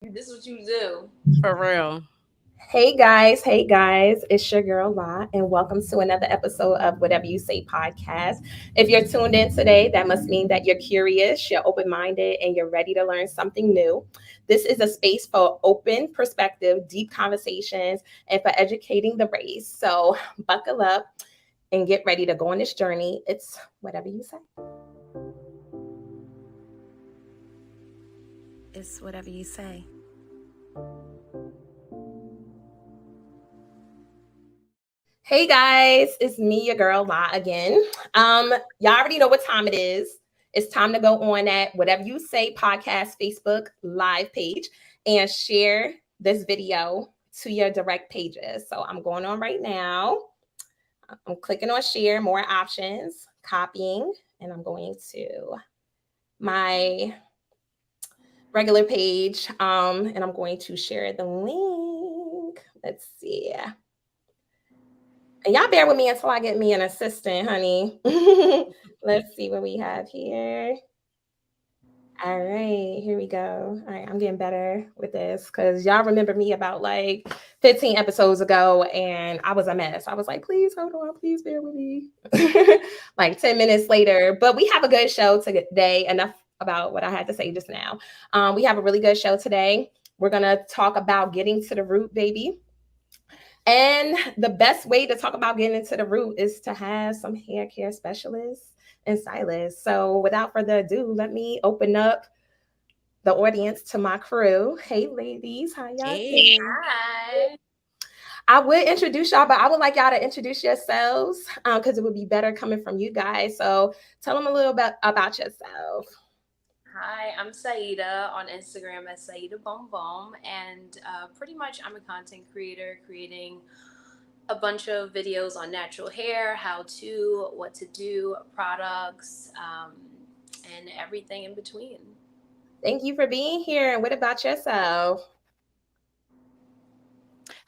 This is what you do. For real. Hey guys, it's your girl La, and welcome to another episode of Whatever You Say podcast. If you're tuned in today, that must mean that you're curious, you're open minded, and you're ready to learn something new. This is a space for open perspective, deep conversations, and for educating the race. So buckle up and get ready to go on this journey. It's whatever you say. It's whatever you say. Hey guys, it's me, your girl La again. Y'all already know what time it is. It's time to go on that Whatever You Say podcast Facebook live page and share this video to your direct pages. So I'm going on right now. I'm clicking on share, more options, copying, and I'm going to my regular page and I'm going to share the link. Let's see. And y'all bear with me until I get me an assistant, honey. Let's see what we have here. All right, here we go. All right, I'm getting better with this because y'all remember me about like 15 episodes ago and I was a mess. I was like, please hold on, please bear with me. Like 10 minutes later, but we have a good show today. Enough about what I had to say just now. We have a really good show today. We're going to talk about getting to the root, baby. And the best way to talk about getting into the root is to have some hair care specialists and stylists. So without further ado, let me open up the audience to my crew. Hey ladies, how y'all Hey. doing? Hi. I would introduce y'all, but I would like y'all to introduce yourselves because it would be better coming from you guys. So tell them a little bit about yourself. Hi, I'm Saida on Instagram as Saida Boom Boom, and pretty much I'm a content creator creating a bunch of videos on natural hair, how to, what to do, products, and everything in between. Thank you for being here. And what about yourself?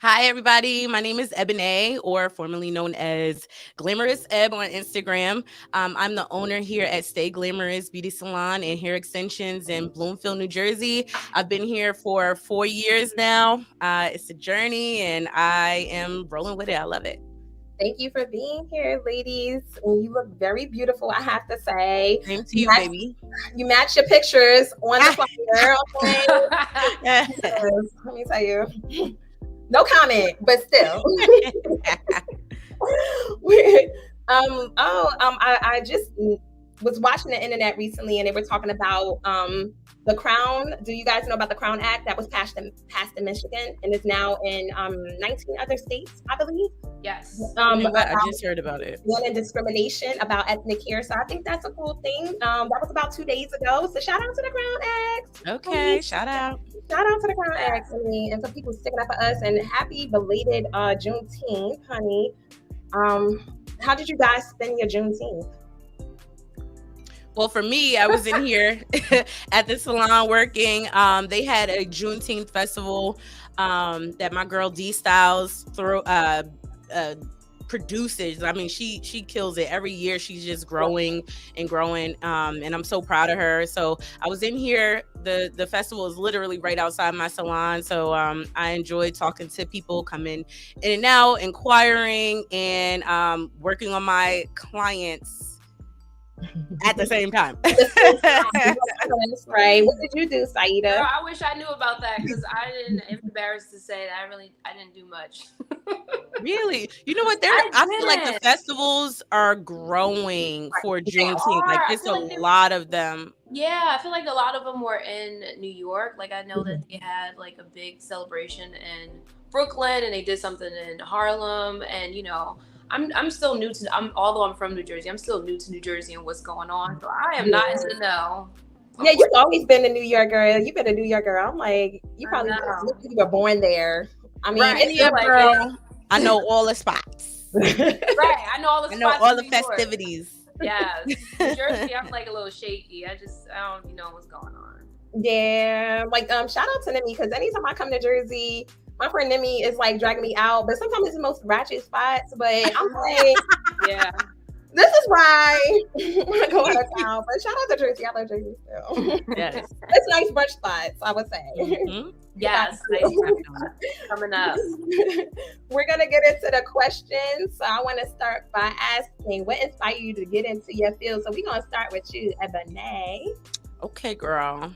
Hi, everybody. My name is Ebony, or formerly known as Glamorous Eb on Instagram. I'm the owner here at Stay Glamorous Beauty Salon and Hair Extensions in Bloomfield, New Jersey. I've been here for 4 years now. It's a journey, and I am rolling with it. I love it. Thank you for being here, ladies. And you look very beautiful, I have to say. Same to You you, match, baby. you match your pictures on the flyer. Okay. Yes, let me tell you. No comment, but still. I just was watching the internet recently and they were talking about the Crown. Do you guys know about the Crown Act that was passed in Michigan and is now in 19 other states, I believe? Yes. You know what? I just heard about it. And discrimination about ethnic hair. So I think that's a cool thing. That was about 2 days ago. So shout out to the Crown Act. Okay, shout out. Shout out to the Crown Act, honey, and for people sticking up for us. And happy belated Juneteenth, honey. How did you guys spend your Juneteenth? Well, for me, I was in here at the salon working. They had a Juneteenth festival that my girl D Styles produces. I mean, she kills it every year. She's just growing and growing, and I'm so proud of her. So I was in here. The festival is literally right outside my salon, so I enjoyed talking to people coming in and out, inquiring, and working on my clients at the same time. Right. What did you do, Saida? Girl, I wish I knew about that because I'm embarrassed to say that I didn't do much. Really? You know what? I feel like the festivals are growing for Juneteenth. Like there's a lot of them. Yeah, I feel like a lot of them were in New York. Like I know that they had like a big celebration in Brooklyn and they did something in Harlem, and you know, I'm still new to although I'm from New Jersey, I'm still new to New Jersey and what's going on. So I am not in the know. Yeah, you've always been a New York girl. You've been a New York girl. I'm like, you probably you were born there. I mean, right. Girl, I know all the spots. Right, I know all the spots. I know all the festivities. Yeah, New Jersey, I'm like a little shaky. I don't know what's going on. Yeah, like shout out to Nimi because anytime I come to Jersey, my friend Nimi is like dragging me out, but sometimes it's the most ratchet spots. But I'm like, yeah. This is why I go out of town. But shout out to Jersey. I love Jersey still. Yes. It's nice brunch spots, I would say. Mm-hmm. Yes, nice coming up. We're gonna get into the questions. So I want to start by asking, what inspired you to get into your field? So we're gonna start with you, Ebony. Okay, girl.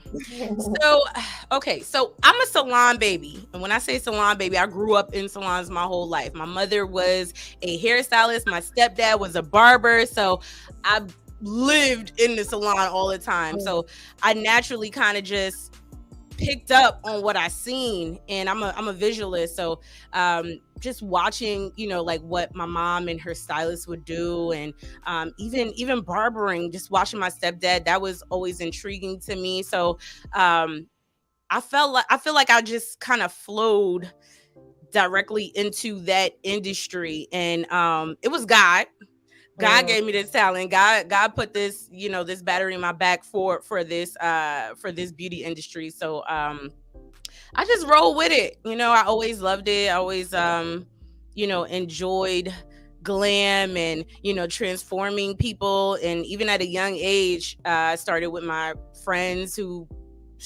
So I'm a salon baby. And when I say salon baby, I grew up in salons my whole life. My mother was a hairstylist. My stepdad was a barber. So I lived in the salon all the time. So I naturally kind of just picked up on what I seen, and I'm a visualist. So just watching, like what my mom and her stylist would do, and even barbering, just watching my stepdad, that was always intriguing to me. So I feel like I just kind of flowed directly into that industry, and it was God gave me this talent. God put this, this battery in my back for this beauty industry. So I just roll with it. I always loved it. I always enjoyed glam and transforming people. And even at a young age, I started with my friends who,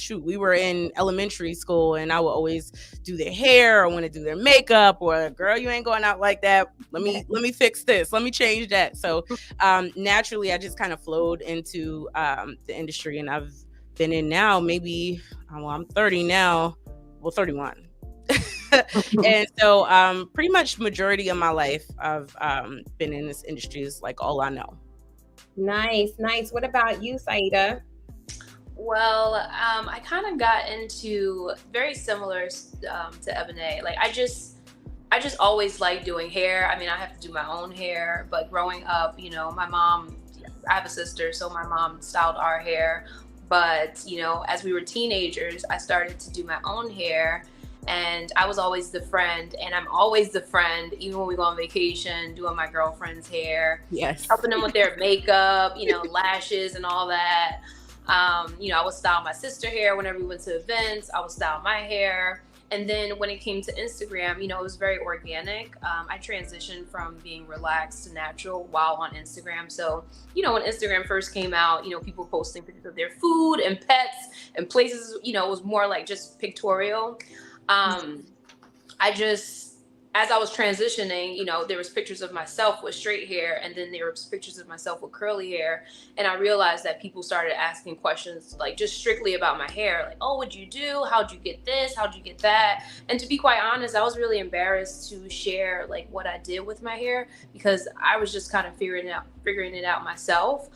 we were in elementary school, and I would always do their hair or want to do their makeup, or, girl, you ain't going out like that. Let me fix this. Let me change that. So naturally, I just kind of flowed into the industry, and I've been in now I'm 30 now. Well, 31. And so pretty much majority of my life I've been in this industry is like all I know. Nice. What about you, Saida? Well, I kind of got into very similar to Ebony. Like I just always liked doing hair. I mean, I have to do my own hair, but growing up, my mom, I have a sister, so my mom styled our hair. But, as we were teenagers, I started to do my own hair, and I was always the friend, and I'm always the friend, even when we go on vacation, doing my girlfriend's hair, yes, helping them with their makeup, lashes and all that. I would style my sister hair whenever we went to events. I would style my hair. And then when it came to Instagram, it was very organic. I transitioned from being relaxed to natural while on Instagram. So, when Instagram first came out, people posting pictures of their food and pets and places, it was more like just pictorial. As I was transitioning, there was pictures of myself with straight hair, and then there was pictures of myself with curly hair. And I realized that people started asking questions, like just strictly about my hair. Like, oh, what'd you do? How'd you get this? How'd you get that? And to be quite honest, I was really embarrassed to share like what I did with my hair, because I was just kind of figuring it out myself.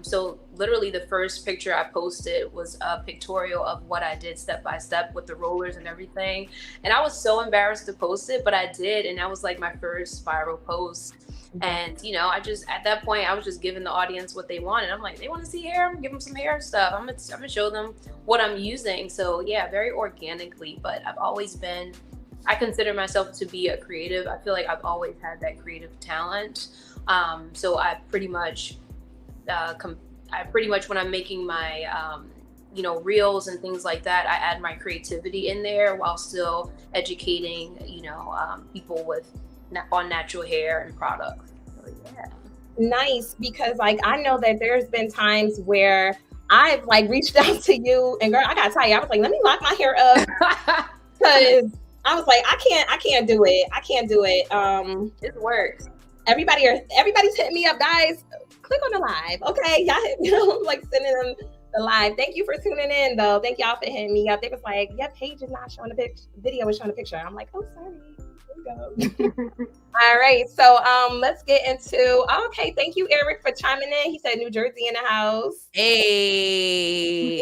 So literally the first picture I posted was a pictorial of what I did step by step with the rollers and everything. And I was so embarrassed to post it, but I did. And that was like my first viral post. And, at that point, I was just giving the audience what they wanted. I'm like, they want to see hair? I'm gonna give them some hair stuff. I'm gonna show them what I'm using. So yeah, very organically, but I consider myself to be a creative. I feel like I've always had that creative talent. So I pretty much, when I'm making my, reels and things like that, I add my creativity in there while still educating, people on natural hair and products. So, yeah. Nice, because like I know that there's been times where I've like reached out to you, and girl, I gotta tell you, I was like, let me lock my hair up, because I was like, I can't do it. It works. Everybody's hitting me up, guys. Click on the live, okay? Y'all hit me up, like sending them the live. Thank you for tuning in, though. Thank y'all for hitting me up. They was like, your page is not showing the video is showing a picture. I'm like, oh, sorry. Here we go. All right, so let's get into. Okay, thank you, Eric, for chiming in. He said New Jersey in the house. Hey.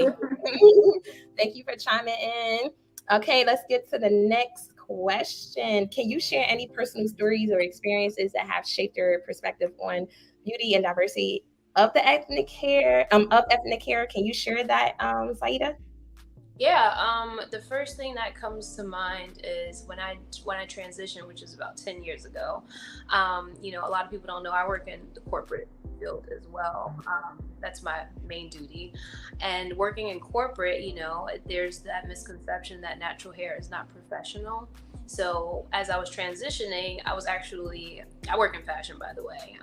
Thank you for chiming in. Okay, let's get to the next question. Can you share any personal stories or experiences that have shaped your perspective on beauty and diversity of the ethnic hair? Can you share that, Saida? Yeah, the first thing that comes to mind is when I transitioned, which is about 10 years ago. A lot of people don't know I work in the corporate field as well. That's my main duty. And working in corporate, there's that misconception that natural hair is not professional. So as I was transitioning, I work in fashion, by the way.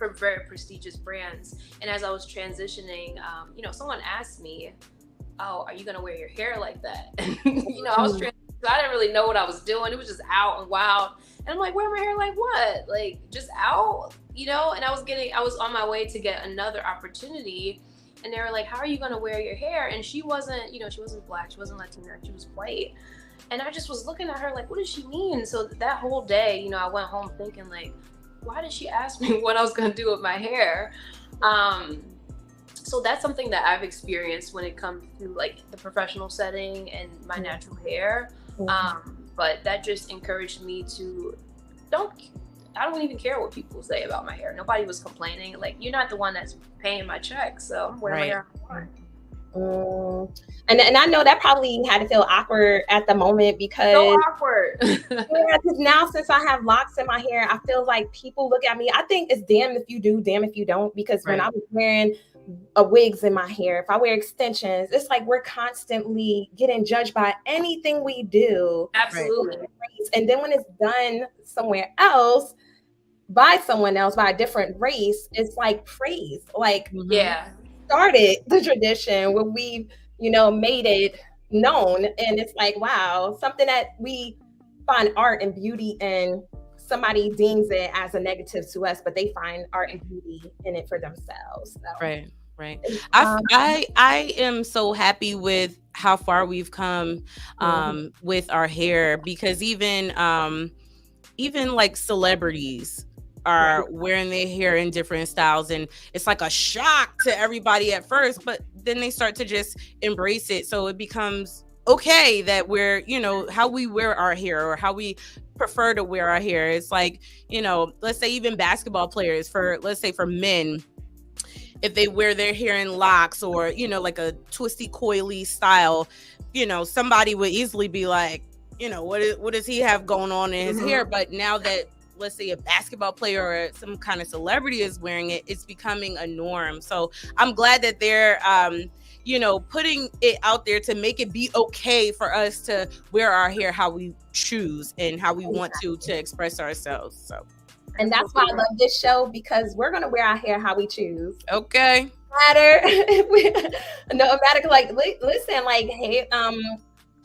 very prestigious brands. And as I was transitioning, someone asked me, "Oh, are you gonna wear your hair like that?" I was transitioning, so I didn't really know what I was doing. It was just out and wild, and I'm like, "Wear my hair like what? Like just out?" And I was on my way to get another opportunity, and they were like, "How are you gonna wear your hair?" And she wasn't, she wasn't black, she wasn't Latina, she was white. And I just was looking at her like, what does she mean? So that whole day, I went home thinking like, why did she ask me what I was going to do with my hair? So that's something that I've experienced when it comes to like the professional setting and my natural hair. But that just encouraged me to I don't even care what people say about my hair. Nobody was complaining. Like, you're not the one that's paying my check, so I'm wearing my hair I want. And I know that probably had to feel awkward at the moment because so awkward. Because now since I have locks in my hair, I feel like people look at me. I think it's damn if you do, damn if you don't. Because when I was wearing wigs in my hair, if I wear extensions, it's like we're constantly getting judged by anything we do. Absolutely. And then when it's done somewhere else by someone else, by a different race, it's like praise. Like, started the tradition where we made it known, and it's like, wow, something that we find art and beauty in, somebody deems it as a negative to us, but they find art and beauty in it for themselves. So. Right. I am so happy with how far we've come with our hair, because even like celebrities are wearing their hair in different styles, and it's like a shock to everybody at first, but then they start to just embrace it. So it becomes okay that we're, how we wear our hair or how we prefer to wear our hair. It's like, let's say even basketball players, let's say for men, if they wear their hair in locks or, like a twisty coily style, somebody would easily be like, what does he have going on in his hair? But now that, let's say, a basketball player or some kind of celebrity is wearing it, it's becoming a norm. So I'm glad that they're, putting it out there to make it be okay for us to wear our hair how we choose and how we want to express ourselves. So. And that's why I love this show, because we're going to wear our hair how we choose. Okay. No matter, like, listen, like, hey,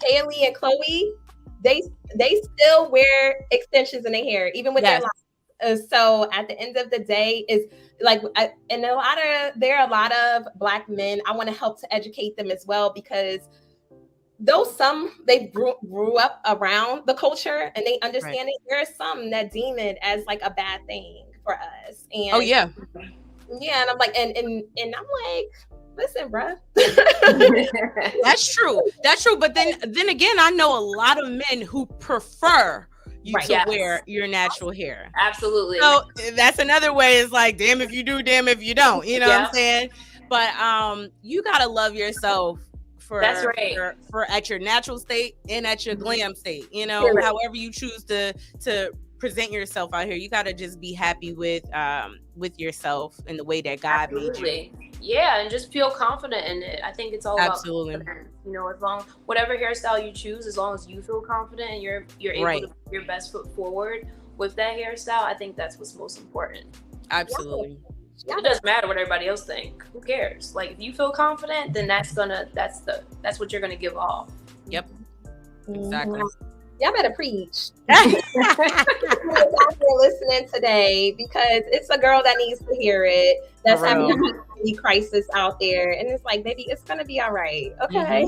Haley and Chloe, they still wear extensions in their hair, even with their locks. So at the end of the day, is like, there are a lot of Black men. I want to help to educate them as well, because though they grew up around the culture and they understand it, there are some that deem it as like a bad thing for us. And and I'm like, and I'm like, listen, bruh. That's true. But then again, I know a lot of men who prefer you to wear your natural hair. Absolutely. So that's another way. It's like, damn if you do, damn if you don't. You know what I'm saying? But you gotta love yourself for at your natural state and at your glam state. However you choose to present yourself out here, you gotta just be happy with yourself and the way that God made you. Yeah, and just feel confident in it. I think it's all about confidence. As long whatever hairstyle you choose, as long as you feel confident and you're able to put your best foot forward with that hairstyle, I think that's what's most important. Absolutely. It doesn't matter what everybody else think. Who cares? Like, if you feel confident, then that's what you're gonna give off. Yep. Exactly. Y'all better preach. Listening today, because it's a girl that needs to hear it. That's having a crisis out there, and it's like, baby, it's gonna be all right. Okay.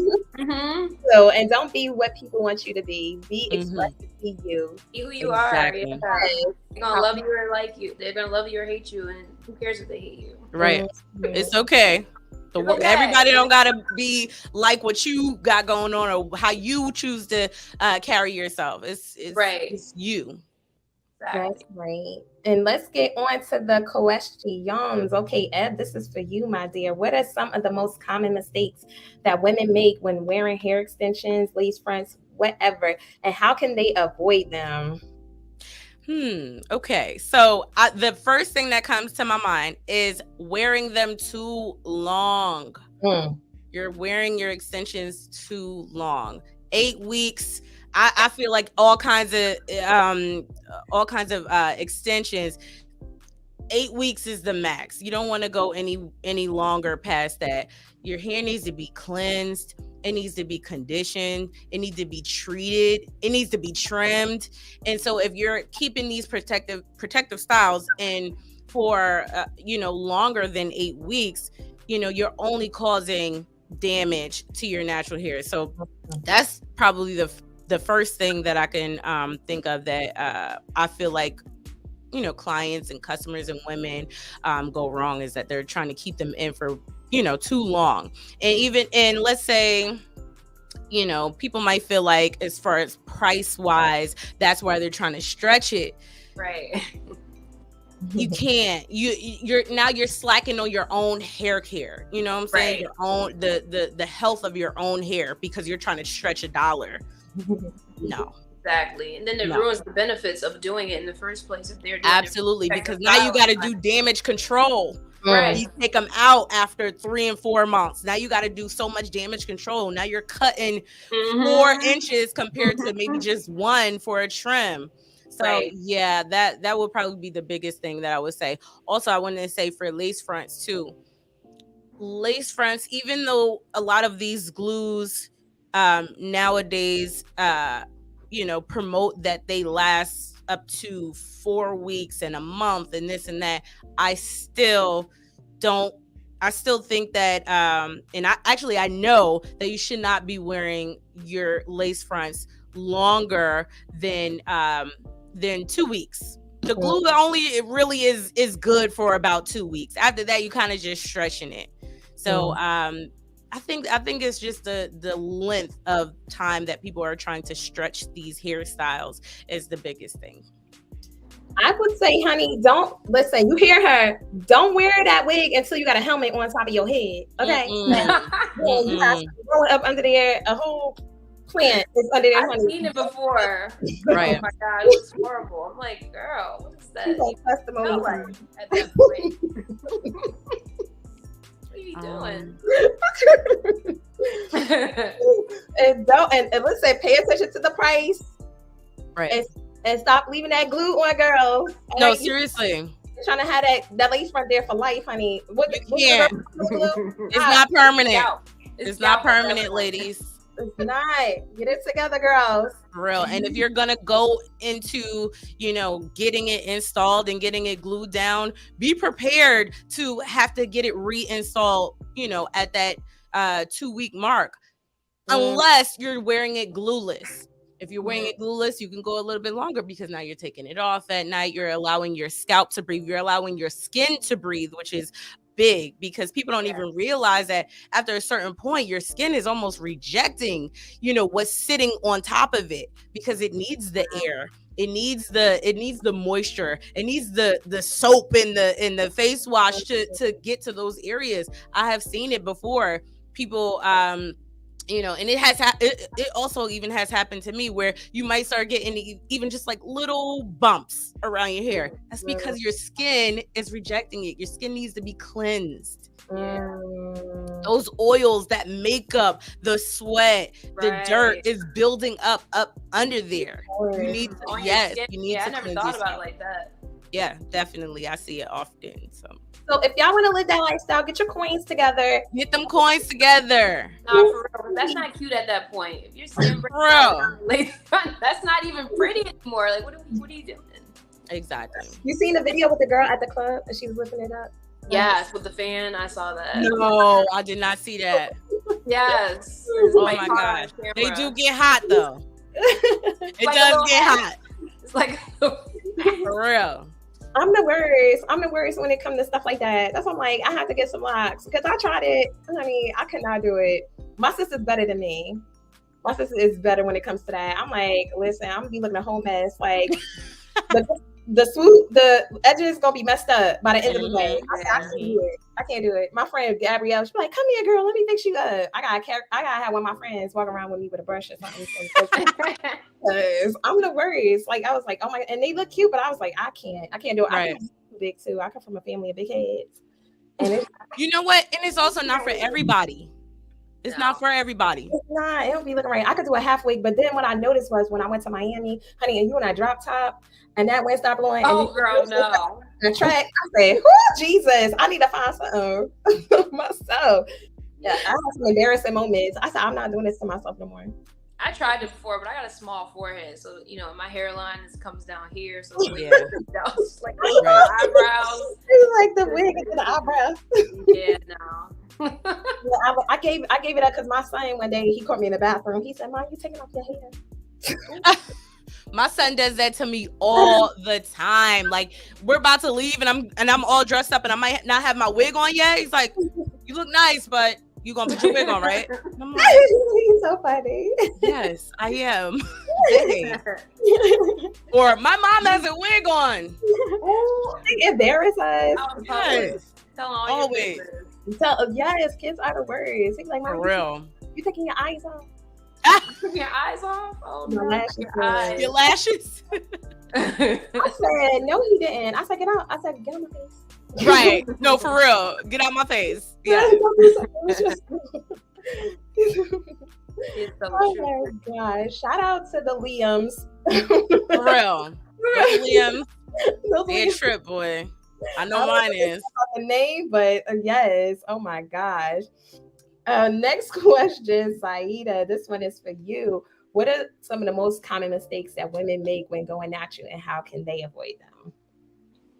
So, and don't be what people want you to be. Be expressive. Be you. Be who you are. Yeah. They're gonna love you or like you. They're gonna love you or hate you, and who cares if they hate you? Right. It's okay. Everybody don't gotta be like what you got going on or how you choose to carry yourself. It's you. Exactly. That's right. And let's get on to the questions. Okay, Ed, this is for you, my dear. What are some of the most common mistakes that women make when wearing hair extensions, lace fronts, whatever, and how can they avoid them? Okay. So the first thing that comes to my mind is wearing them too long. You're wearing your extensions too long. 8 weeks. I feel like all kinds of extensions. 8 weeks is the max. You don't want to go any longer past that. Your hair needs to be cleansed. It needs to be conditioned. It needs to be treated. It needs to be trimmed. And so if you're keeping these protective styles and for longer than 8 weeks, you're only causing damage to your natural hair. So that's probably the first thing that I can think of that I feel like clients and customers and women go wrong, is that they're trying to keep them in for too long. And let's say people might feel like, as far as price wise, that's why they're trying to stretch it. Right. You can't. You're slacking on your own hair care. You know what I'm saying? Right. Your own the health of your own hair, because you're trying to stretch $1. No. Exactly. And then it ruins the benefits of doing it in the first place if they're doing absolutely, because now you got to do damage control. Right. You take them out after 3 and 4 months. Now you got to do so much damage control. Now you're cutting 4 inches compared to maybe just 1 for a trim. So yeah, that would probably be the biggest thing that I would say. Also, I wanted to say for lace fronts too. Lace fronts, even though a lot of these glues nowadays promote that they last up to 4 weeks and a month and this and that, I still think that and I know that you should not be wearing your lace fronts longer than 2 weeks. The glue it really is good for about 2 weeks. After that, you kind of just stretching it. So I think it's just the length of time that people are trying to stretch these hairstyles is the biggest thing. I would say, honey, don't listen. You hear her? Don't wear that wig until you got a helmet on top of your head. Okay, you have growing up under there. A whole plant is under there. I've seen it before. Right. Oh my God, it was horrible. I'm like, girl, what is that? Like at that point. What are you doing? And let's say, pay attention to the price. Right. And stop leaving that glue on, girls. No, seriously. You're trying to have that lace front there for life, honey. It's not permanent. It's not permanent, ladies. It's not. Get it together, girls. For real. And if you're gonna go into, getting it installed and getting it glued down, be prepared to have to get it reinstalled, at that 2-week mark, unless you're wearing it glueless. If you're wearing it glueless, you can go a little bit longer, because now you're taking it off at night. You're allowing your scalp to breathe. You're allowing your skin to breathe, which is big, because people don't even realize that after a certain point, your skin is almost rejecting, what's sitting on top of it, because it needs the air. It needs the moisture. It needs the soap in the face wash to get to those areas. I have seen it before. People, and it also even has happened to me, where you might start getting even just like little bumps around your hair. That's because your skin is rejecting it. Your skin needs to be cleansed. Those oils that make up the sweat, the dirt is building up under there. You need to, you need to I never thought about it like that. Yeah, definitely. I see it often. So if y'all want to live that lifestyle, get your coins together. Get them coins together. No, for real. That's not cute at that point. If you're skin that's not even pretty anymore. Like, what are you doing? Exactly. You seen the video with the girl at the club and she was lifting it up? Yes, with the fan. I saw that. No, I did not see that. Yes. Oh my gosh. They do get hot though. It does get hot. It's like for real. I'm the worst when it comes to stuff like that. That's why I'm like, I have to get some locks, because I tried it. Honey, I could not do it. My sister's better than me. My sister is better when it comes to that. I'm like, listen, I'm gonna be looking a whole mess. Like the edges gonna be messed up by the end of the day. I can't do it. I can't do it. My friend Gabrielle, she's like, come here, girl, let me fix you up. I gotta have one of my friends walk around with me with a brush or something. Because I'm the worst. Like, I was like, oh my, and they look cute, but I was like, I can't do it. Right. I'm big too. I come from a family of big heads. And you know what? And it's also not for everybody. It's not No. for everybody. It's not. It don't be looking right. I could do a half wig, but then what I noticed was when I went to Miami, honey, and you in that drop top, and that wind start blowing, and Oh, girl, no. the track, I said, "Oh Jesus, I need to find something myself." Yeah, I have some embarrassing moments. I said, "I'm not doing this to myself no more." I tried it before, but I got a small forehead, so my hairline comes down here, so Yeah. it's like Right. my eyebrows. It's like the wig into the eyebrows. Yeah, no. Yeah, I gave it up because my son one day he caught me in the bathroom. He said, "Mom, you taking off your hair?" My son does that to me all the time. Like we're about to leave and I'm all dressed up and I might not have my wig on yet. He's like, "You look nice, but you gonna put your wig on, right?" And I'm like, He's so funny. "Yes, I am." Dang. Or my mom has a wig on. They embarrass us. Yes. Tell all Always. your business. Yes, kids are the worst. He's like, For "Mom, real. you taking your eyes off?" Took your eyes off? Oh, My no. lashes Your were- eyes. Your lashes. I said, "No, he didn't." I said, "Get out." I said, "Get on my face." Right. No, for real. Get out my face. Yeah. It's so Oh true. my gosh. Shout out to the Liams. For real. Those Liams, Those they a Liams trip, boy. I I know don't mine know is. the name, but yes. Oh my gosh. Next question, Saida. This one is for you. What are some of the most common mistakes that women make when going natural, and how can they avoid them?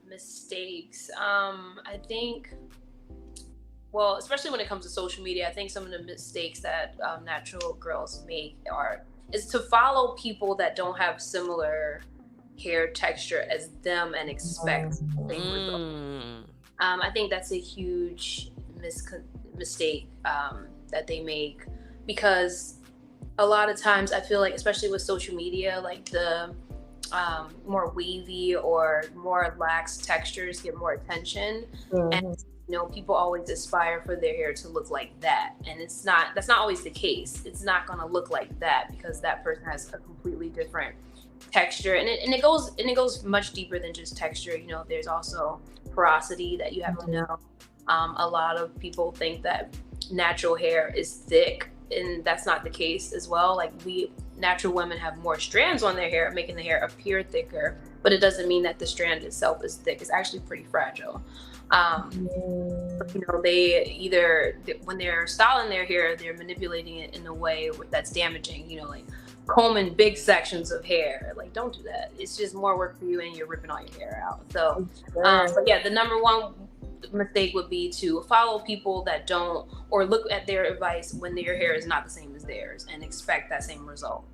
Mistakes. I think, well, especially when it comes to social media, I think some of the mistakes that natural girls make is to follow people that don't have similar hair texture as them and expect the same result. I think that's a huge mistake that they make, because a lot of times I feel like, especially with social media, like the more wavy or more lax textures get more attention, and people always aspire for their hair to look like that, and that's not always the case. It's not going to look like that because that person has a completely different texture, and it goes much deeper than just texture. There's also porosity that you have to know. A lot of people think that natural hair is thick, and that's not the case as well. Like, we natural women have more strands on their hair, making the hair appear thicker, but it doesn't mean that the strand itself is thick. It's actually pretty fragile. They either, when they're styling their hair, they're manipulating it in a way that's damaging, like combing big sections of hair. Like, don't do that. It's just more work for you, and you're ripping all your hair out. So but yeah, the number one mistake would be to follow people that don't, or look at their advice when their hair is not the same as theirs and expect that same result.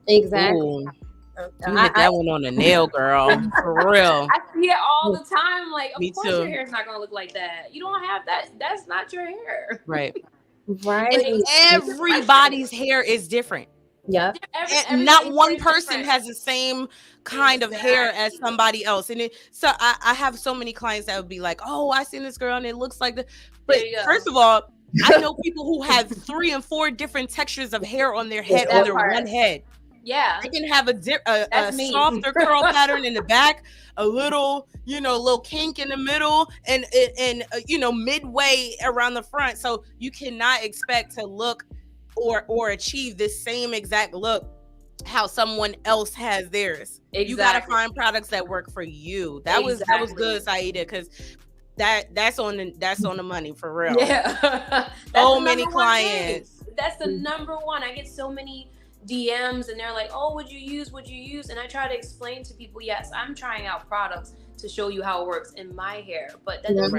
Exactly. Ooh, you hit that one on the nail, girl. For real. I see it all the time. Like, of Me course too. your hair's not gonna look like that. You don't have that. That's not your hair. Right. Right. And everybody's hair is different. Yeah. And not one person has the same kind of hair as somebody else. And so I have so many clients that would be like, "Oh, I seen this girl and it looks like this." But first of all, I know people who have 3 and 4 different textures of hair on their head, on their one head. Yeah, they can have a softer curl pattern in the back, a little kink in the middle, and midway around the front. So you cannot expect to look or achieve this same exact look how someone else has theirs. Exactly. You got to find products that work for you. That was good, Saida, because that's on the money, for real. Yeah. So many clients. That's the number one. I get so many DMs and they're like, "Oh, would you use?" And I try to explain to people, yes, I'm trying out products to show you how it works in my hair, but that doesn't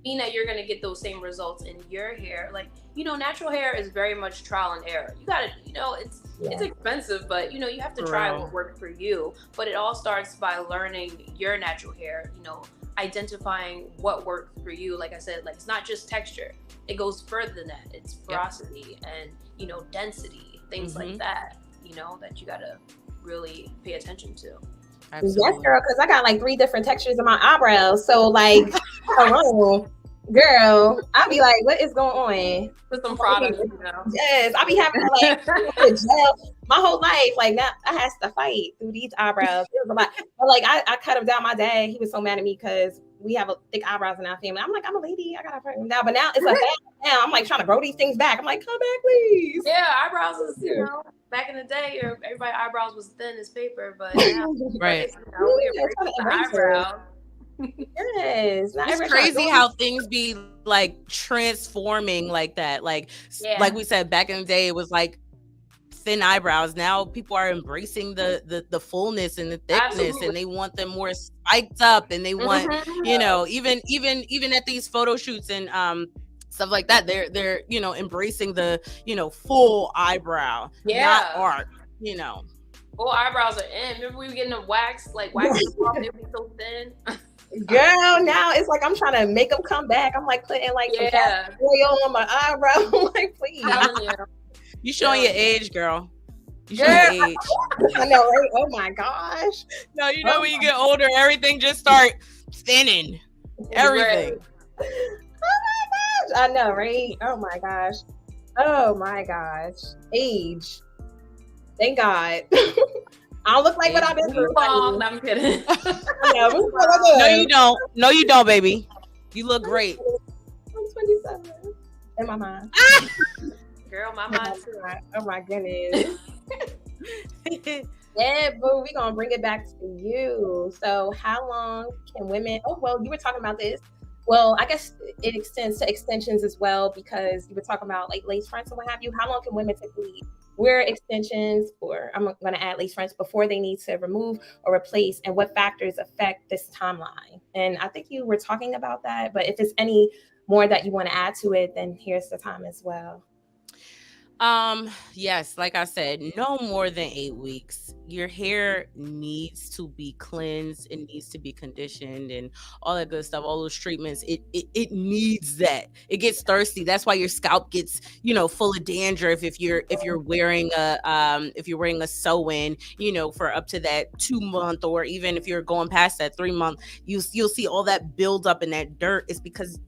mean that you're going to get those same results in your hair. Like, natural hair is very much trial and error. You got to, it's expensive, but you have to try what works for you. But it all starts by learning your natural hair, identifying what works for you. Like I said, like, it's not just texture. It goes further than that. It's porosity and, density, things like that, that you got to really pay attention to. Absolutely. Yes, girl, because I got like 3 different textures in my eyebrows. So, like, hello, girl, I'll be like, what is going on? With some products, Yes, I'll be having like gel my whole life. Like, now I had to fight through these eyebrows. It was a lot. But like, I cut them down. My dad, he was so mad at me because we have a thick eyebrows in our family. I'm like, I'm a lady. I gotta bring them down. But now it's a fad. Now I'm like trying to grow these things back. I'm like, come back, please. Yeah, eyebrows is, back in the day, everybody's eyebrows was thin as paper, but now, right. We embrace the eyebrow. Yes, it's crazy how things be like transforming like that. Like we said, back in the day, it was like thin eyebrows. Now people are embracing the fullness and the thickness, and they want them more spiked up, and they want even at these photo shoots and stuff like that, they're embracing the full eyebrow, not art. Full eyebrows are in. Remember we were getting them waxed off, they would be so thin. Girl, now it's like I'm trying to make them come back. I'm like putting like some oil on my eyebrow. I'm like, please. You showing your age, girl. You showing your age. I know, right? Oh my gosh. No, when you get older, everything just start thinning. Everything. Right. Oh my gosh. I know, right? Oh my gosh. Oh my gosh. Age. Thank God. I don't look like what I've been through. No, I'm kidding. No, you don't, baby. You look great. I'm 27. In my mind. Girl, my mind too. Oh my goodness. Yeah, boo, we're gonna bring it back to you. So how long can women you were talking about this. Well, I guess it extends to extensions as well, because you were talking about like lace fronts and what have you. How long can women typically wear extensions, or I'm going to add lace fronts, before they need to remove or replace, and what factors affect this timeline? And I think you were talking about that, but if there's any more that you want to add to it, then here's the time as well. Yes, like I said, no more than 8 weeks. Your hair needs to be cleansed. It needs to be conditioned and all that good stuff. All those treatments, it needs that. It gets thirsty. That's why your scalp gets, full of dandruff if you're wearing a sew-in, for up to that 2 month, or even if you're going past that 3 month, you'll see all that build up in that dirt. It's because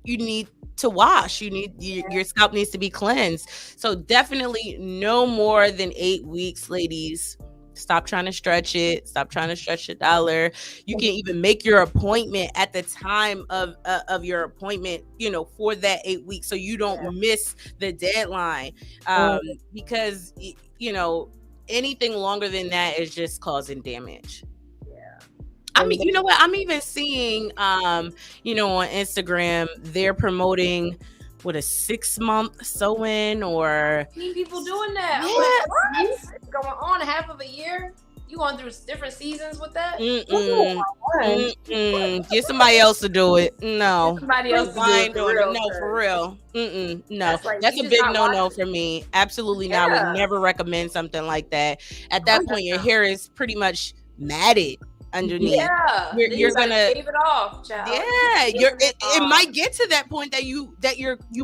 you need to wash. Your scalp needs to be cleansed. So definitely no more than 8 weeks, ladies. Stop trying to stretch it. Stop trying to stretch the dollar. You can even make your appointment at the time of your appointment, for that 8 weeks, so you don't miss the deadline. Because anything longer than that is just causing damage. I mean, you know what? I'm even seeing, on Instagram, they're promoting a 6 month sew-in, or people doing that. Yeah. Like, what's going on? Half of a year? You going through different seasons with that? Get somebody else to do it. No. Somebody else to do it. No, for real. No. That's a big no for me. Absolutely not. I would never recommend something like that. At that point, your hair is pretty much matted underneath. You're gonna shave it off, child. It might get to that point that you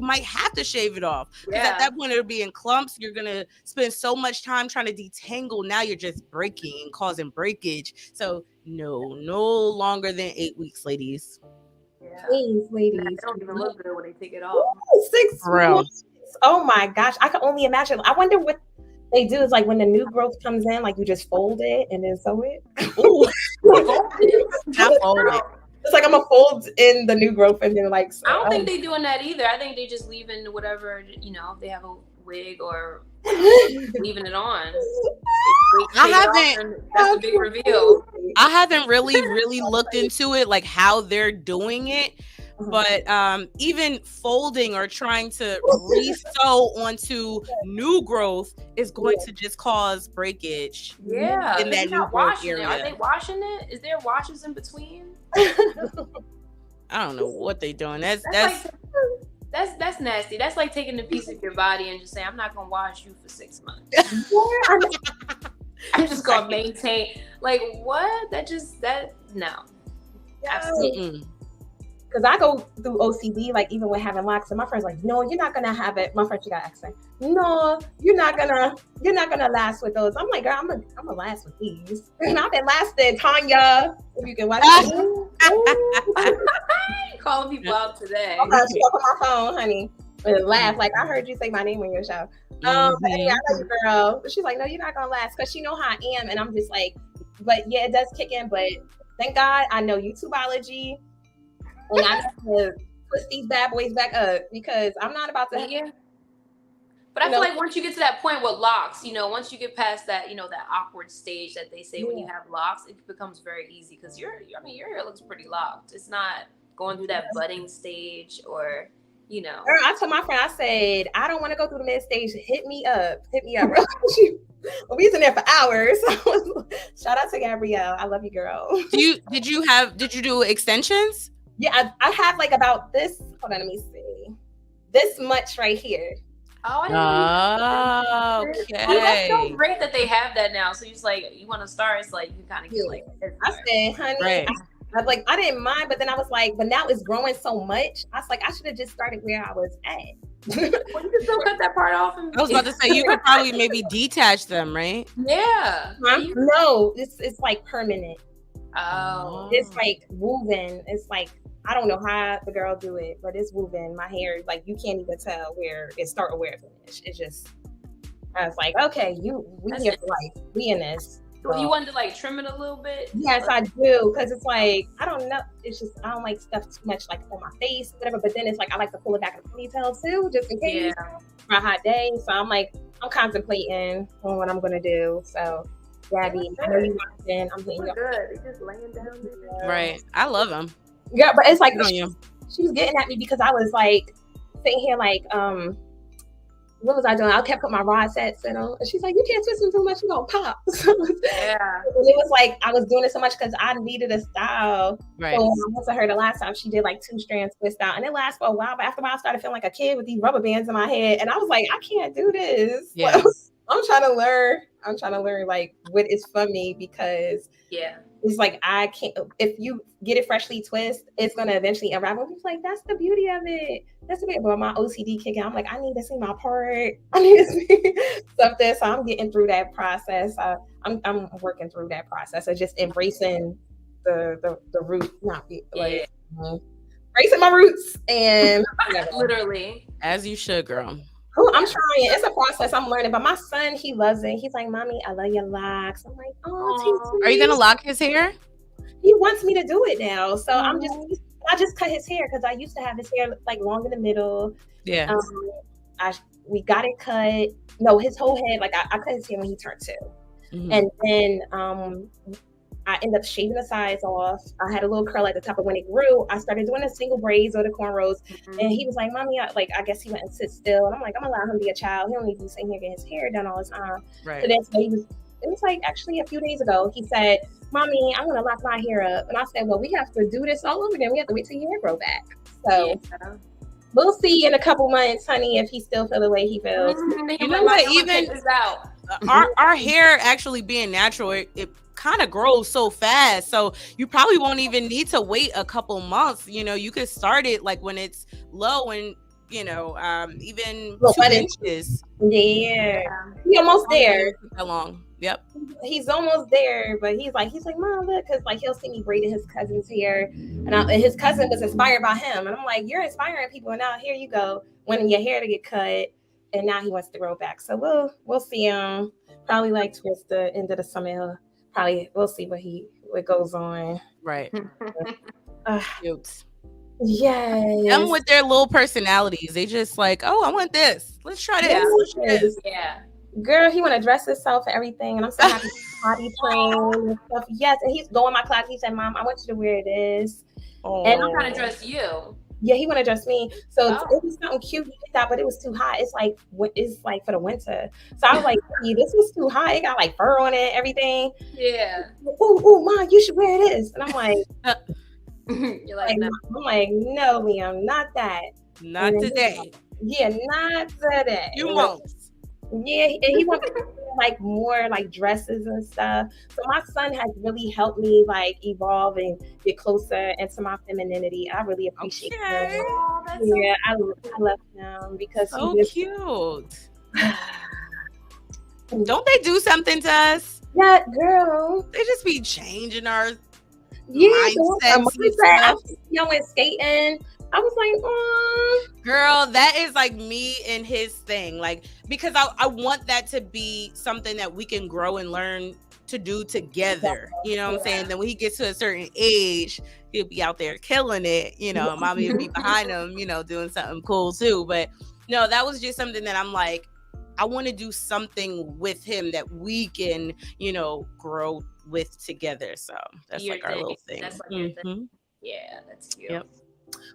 might have to shave it off, because at that point it'll be in clumps. You're gonna spend so much time trying to detangle. Now you're just breaking and causing breakage. So no longer than 8 weeks, ladies. Please, ladies. They don't even look good when they take it off. 6 months. Oh my gosh, I can only imagine. I wonder what they do is, like, when the new growth comes in, like, you just fold it and then sew it. Ooh. Not fold it. It's like I'm gonna fold in the new growth and then like. I don't think they're doing that either. I think they just leaving whatever, they have a wig or leaving it on. That's a big reveal. I haven't really looked into it, like how they're doing it. But even folding or trying to re-sew onto new growth is going to just cause breakage. Yeah, in that new growth area. Are they washing it? Is there washes in between? I don't know what they're doing. That's nasty. That's like taking a piece of your body and just saying, I'm not gonna wash you for 6 months. I'm just gonna maintain. Like, what? No. Absolutely. Because I go through OCD, like even with having locks, and my friend's like, "No, you're not gonna have it." My friend, she got accent. No, you're not gonna last with those. I'm like, girl, I'm gonna last with these. And I've been lasting, Tanya. If you can watch it. Calling people out today. I'm on my phone, honey, and laugh like I heard you say my name on your show. But anyway, I love you, girl. But she's like, no, you're not gonna last, because she know how I am, and I'm just like, but yeah, it does kick in. But thank God I know YouTube biology. And I need to twist these bad boys back up because I'm not about to, Yeah. But I feel like once you get to that point with locks, once you get past that, that awkward stage that they say when you have locks, it becomes very easy because your hair looks pretty locked. It's not going through that budding stage or, Girl, I told my friend, I said, I don't want to go through the mid stage. Hit me up. Well, we was in there for hours. Shout out to Gabrielle. I love you, girl. Did you do extensions? Yeah, I have like about this. Hold on, let me see. This much right here. Oh, I didn't okay. That's so great that they have that now. So you just like, you want to start, it's like you kind of get like. I said, honey, right. I didn't mind, but then I was like, but now it's growing so much. I was like, I should have just started where I was at. Well, you can still cut that part off. I was about to say you could probably maybe detach them, right? Yeah. No, it's like permanent. Oh. It's like woven. It's like, I don't know how the girl do it, but it's woven. My hair, like you can't even tell where it start or where it finish. It's just, I was like, okay, we here for life. We in this. So you wanted to like trim it a little bit? Yes, I do. Cause it's like, I don't know. It's just, I don't like stuff too much like on my face, whatever. But then it's like, I like to pull it back in the ponytail too, just in case for a hot day. So I'm like, I'm contemplating on what I'm going to do. So Gabby, I know you watching. I'm hitting you up. Good. You're just laying down there. Right. I love them. Yeah, but it's like, she was getting at me because I was like, sitting here like, what was I doing? I kept putting my rod set on. And she's like, you can't twist them too much, you're going to pop. So, yeah. And it was like, I was doing it so much because I needed a style. Right. So when I went to her the last time, she did like 2 strands twist out. And it lasted for a while. But after a while, I started feeling like a kid with these rubber bands in my head. And I was like, I can't do this. Yeah. I'm trying to learn like what is for me because it's like I can't. If you get it freshly twist, it's gonna eventually unravel. It's like that's the beauty of it. That's the beauty. But my OCD kicking. I'm like, I need to see my part. I need to see something. So I'm getting through that process. I'm working through that process of just embracing the root, not like embracing my roots and literally as you should, girl. Oh, I'm trying. It's a process. I'm learning. But my son, he loves it. He's like, Mommy, I love your locks. I'm like, oh, are you gonna lock his hair? He wants me to do it now. So I just cut his hair because I used to have his hair like long in the middle. Yeah. We got it cut. No, his whole head, like I cut his hair when he turned 2. Mm-hmm. And then I ended up shaving the sides off. I had a little curl at the top, but when it grew, I started doing the single braids or the cornrows. Mm-hmm. And he was like, Mommy, I guess he went and sit still. And I'm like, I'm gonna allow him to be a child. He don't need to be sitting here getting his hair done all the time. Right. So that's what it was like actually a few days ago. He said, Mommy, I'm gonna lock my hair up. And I said, well, we have to do this all over again. We have to wait till your hair grow back. So we'll see in a couple months, honey, if he still feel the way he feels. Mm-hmm. You know what? Even our hair actually being natural, it kind of grows so fast, so you probably won't even need to wait a couple months. You could start it like when it's low and even 2 inches. Yeah, he's almost there. How long? Yep, he's almost there, but he's like Mom, look, because like he'll see me braiding his cousin's hair, and his cousin was inspired by him, and I'm like, you're inspiring people, and now here you go, wanting your hair to get cut, and now he wants to grow back. So we'll see him probably like towards the end of the summer. Probably we'll see what goes on. Right. Cute. Yes. Them with their little personalities, they just like, oh, I want this. Let's try this. Let's try this. Yeah. Girl, he want to dress himself and everything, and I'm so happy to potty train and stuff. Yes, and he's going my class. He said, Mom, I want you to wear this. Oh. And I'm trying to dress you. Yeah, he want to dress me. So it was something cute he did that, but it was too hot. It's like for the winter. So I was like, hey, this was too hot. It got like fur on it, everything. Yeah. Oh, Mom, you should wear this. And I'm like, you're like no. I'm like, no, Liam, not that. Not today. Yeah, not today. You won't. Yeah, and he wants to like more like dresses and stuff. So my son has really helped me like evolve and get closer into my femininity. I really appreciate him. Oh, yeah, I love him because so cute. Don't they do something to us? Yeah, girl. They just be changing our mindsets. I went skating I was like, Girl, that is like me and his thing. Like, because I want that to be something that we can grow and learn to do together. You know what I'm saying? Then when he gets to a certain age, he'll be out there killing it. You know, mommy will be behind him, you know, doing something cool too. But no, that was just something that I'm like, I want to do something with him that we can, you know, grow with together. So that's Your like our thing. little thing. That's like your thing. Yeah, that's cute. Yep.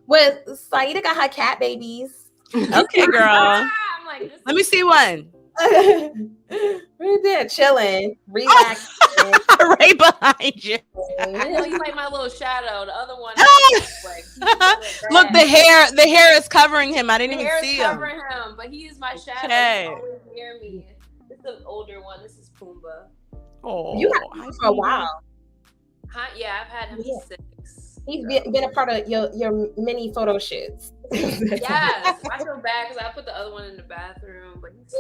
well, Saida got her cat babies. Okay, girl. I'm like, Let me see one. Right there, chilling, relaxing. Right behind you. I know you like my little shadow. The other one, like, look, the hair is covering him. I didn't even see him. Covering him, but he is my shadow. Okay. He's always near me. This is the older one. This is Pumbaa. Oh, you had him for a while. Huh? Yeah, I've had him. He's 6. He's been a part of your mini photo shoots. Yes, I feel bad because I put the other one in the bathroom, but he's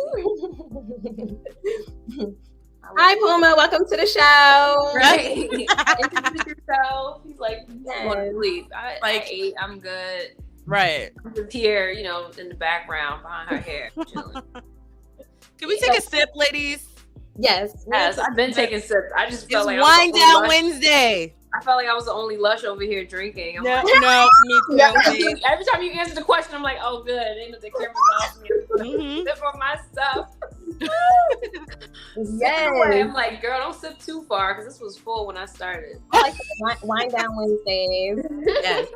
Hi, Puma. Welcome to the show. Right. Introduce yourself. He's like, going to sleep. I ate. I'm good. Right. I'm just here, you know, in the background behind her hair, chilling. Can we take a sip, ladies? Yes. Yes, I've been taking sips. I just felt like Wind Down Wednesday. I felt like I was the only lush over here drinking. I'm No, like, no, me too. every time you answer the question, I'm like, oh, good. Ain't the camera's off me. Sip on my stuff. Yes. I'm like, girl, don't sip too far because this was full when I started. I like Wind Down Wednesdays. Yes.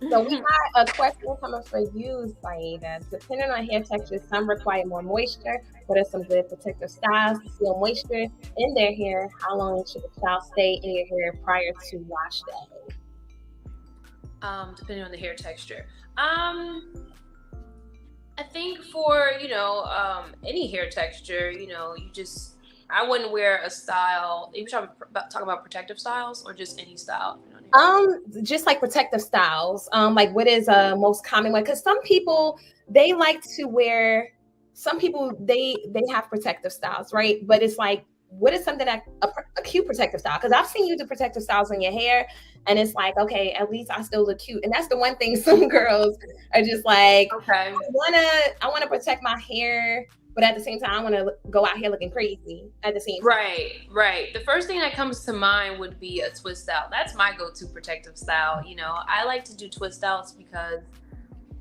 So we got a question coming for you, Saida. Depending on hair texture, some require more moisture. What are some good protective styles to seal moisture in their hair? How long should the style stay in your hair prior to wash day? Depending on the hair texture. I think for, you know, any hair texture, you know, I wouldn't wear a style. Are you talking about protective styles or just any style? Just like protective styles. Like what is a most common one? Because some people they like to wear. Some people they have protective styles, right? But it's like, what is something that a cute protective style? Because I've seen you do protective styles on your hair, and it's like, okay, at least I still look cute. And that's the one thing some girls are just like, okay, I wanna protect my hair, but at the same time, I want to go out here looking crazy at the same time. Right. The first thing that comes to mind would be a twist out. That's my go-to protective style. You know, I like to do twist outs because,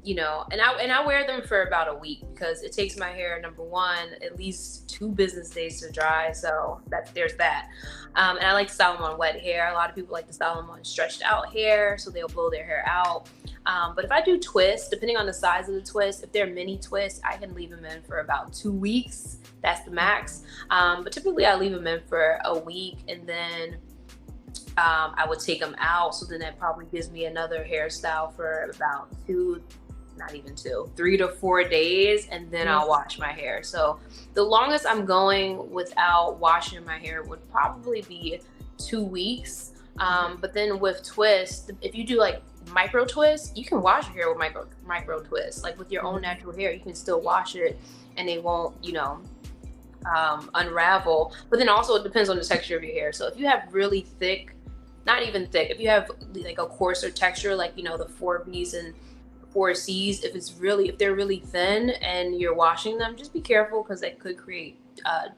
you know, and I wear them for about a week because it takes my hair, number one, at least 2 business days to dry. So there's that. And I like to style them on wet hair. A lot of people like to style them on stretched out hair, so they'll blow their hair out. But if I do twists, depending on the size of the twist, if they're mini twists, I can leave them in for about 2 weeks. That's the max. But typically I leave them in for a week, and then I would take them out. So then that probably gives me another hairstyle for about 3 to 4 days, and then I'll wash my hair. So the longest I'm going without washing my hair would probably be 2 weeks. But then with twists, if you do like micro twists, you can wash your hair with micro twists. Like with your own natural hair, you can still wash it and they won't, you know, unravel. But then also it depends on the texture of your hair. So if you have really thick, not even thick, if you have like a coarser texture, like, you know, the 4Bs and 4Cs, if they're really thin and you're washing them, just be careful because they could create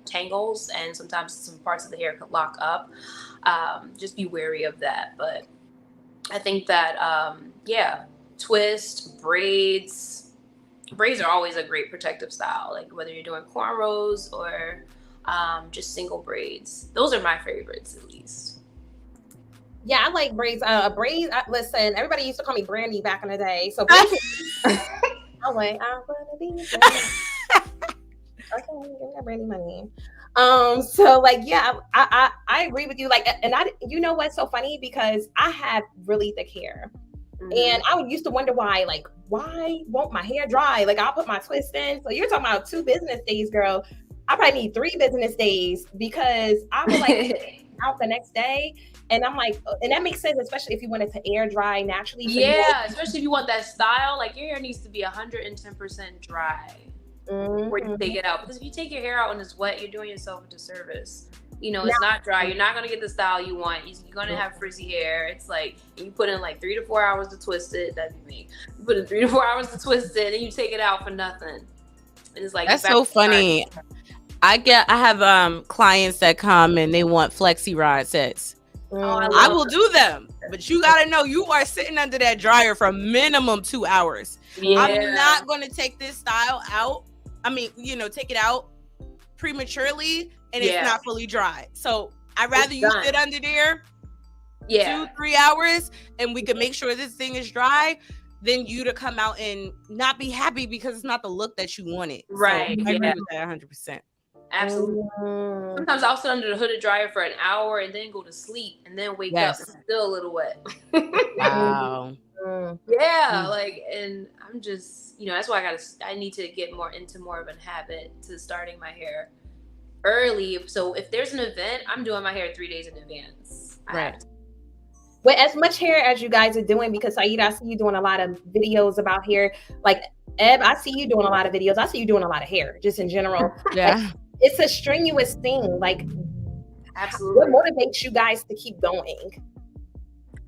tangles, and sometimes some parts of the hair could lock up. Just be wary of that. But I think that twist, braids are always a great protective style, like whether you're doing cornrows or just single braids. Those are my favorites, at least. Yeah, I like braids. Listen, everybody used to call me Brandy back in the day. So braids, I'm like, I wanna be Brandy. Okay, give me that Brandy money. So like, yeah, I agree with you. Like, and you know what's so funny, because I have really thick hair, and I used to wonder why won't my hair dry? Like, I'll put my twist in. So you're talking about 2 business days, girl. I probably need 3 business days because I was like out the next day. And I'm like, and that makes sense, especially if you want it to air dry naturally. So especially if you want that style. Like, your hair needs to be 110% dry before you take it out. Because if you take your hair out when it's wet, you're doing yourself a disservice. You know, it's not dry. You're not going to get the style you want. You're going to have frizzy hair. It's like, you put in like 3 to 4 hours to twist it. That'd be me. You put in 3 to 4 hours to twist it, and you take it out for nothing. And it's like, that's so funny. I have clients that come and they want flexi rod sets. I will do them, but you got to know you are sitting under that dryer for minimum 2 hours. Yeah. I'm not going to take this style out. I mean, you know, take it out prematurely and it's not fully dry. So I'd rather you sit under there 2-3 hours and we can make sure this thing is dry than you to come out and not be happy because it's not the look that you wanted. Right. So I agree with that 100%. Absolutely. Sometimes I'll sit under the hooded dryer for an hour and then go to sleep and then wake up and still a little wet. Wow. Yeah, like, and I'm just, you know, that's why I need to get more into more of a habit to starting my hair early. So if there's an event, I'm doing my hair 3 days in advance. Right. With as much hair as you guys are doing, because Saida, I see you doing a lot of videos about hair. Like Eb, I see you doing a lot of videos. I see you doing a lot of hair, just in general. Yeah. Like, it's a strenuous thing. Like, absolutely. What motivates you guys to keep going?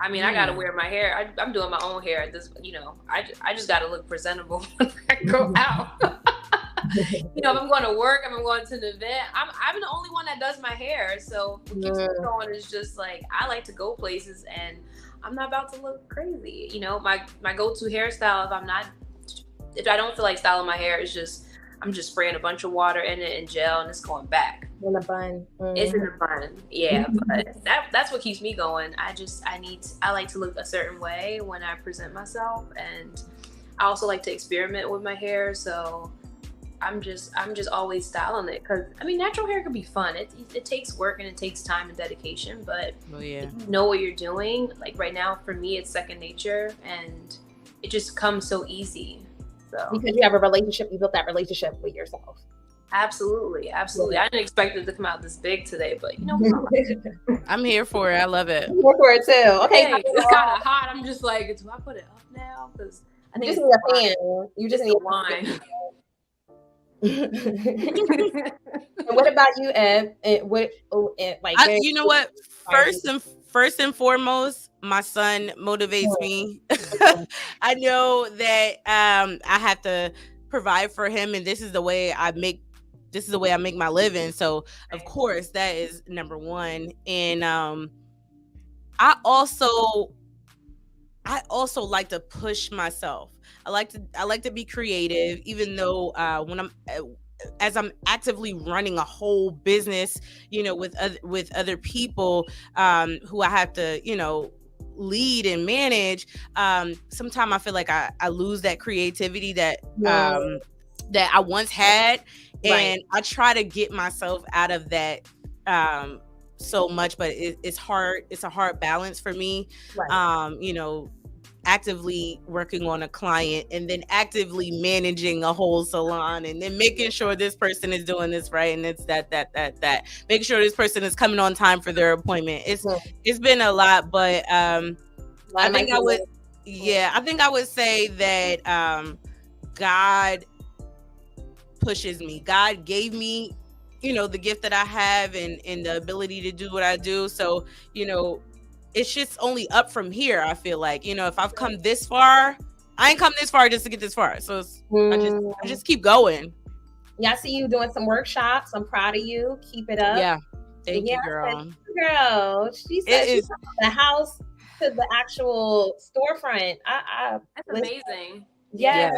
I mean, I gotta wear my hair. I'm doing my own hair. This, you know, I just gotta look presentable when I go out. You know, if I'm going to work, if I'm going to an event, I'm the only one that does my hair. So what keeps me going is just like, I like to go places and I'm not about to look crazy. You know, my go-to hairstyle, if I don't feel like styling my hair, is just, I'm just spraying a bunch of water in it and gel and it's going back. In a bun. It's in a bun. Yeah. But that's what keeps me going. I like to look a certain way when I present myself, and I also like to experiment with my hair. So I'm just always styling it, because I mean, natural hair can be fun. It takes work and it takes time and dedication, but if you know what you're doing, like right now for me, it's second nature and it just comes so easy. So because you have a relationship, you built that relationship with yourself. Absolutely. Yeah. I didn't expect it to come out this big today, but you know, I'm here for it. I love it. I'm here for it too. Okay, it's kind of hot. I'm just like, do I put it up now? Because I think you just need a fan. You just need a wine. And what about you, Ed? You know what? First and foremost, my son motivates me. I know that I have to provide for him, and this is the way I make my living. So of course that is number one. And I also like to push myself. I like to be creative, even though as I'm actively running a whole business, you know, with other people who I have to, you know, lead and manage. Sometimes I feel like I lose that creativity that I once had, and I try to get myself out of that so much, but it's hard. It's a hard balance for me. You know, actively working on a client and then actively managing a whole salon, and then making sure this person is doing this right, and it's that make sure this person is coming on time for their appointment. It's been a lot, but I think I would say that God pushes me. God gave me, you know, the gift that I have and the ability to do what I do. So, you know, it's just only up from here. I feel like, you know, if I've come this far, I ain't come this far just to get this far. So I just keep going. Yeah, I see you doing some workshops. I'm proud of you. Keep it up. Yeah. Thank you, girl. Girl, she said she's from the house to the actual storefront. That's amazing. Yes.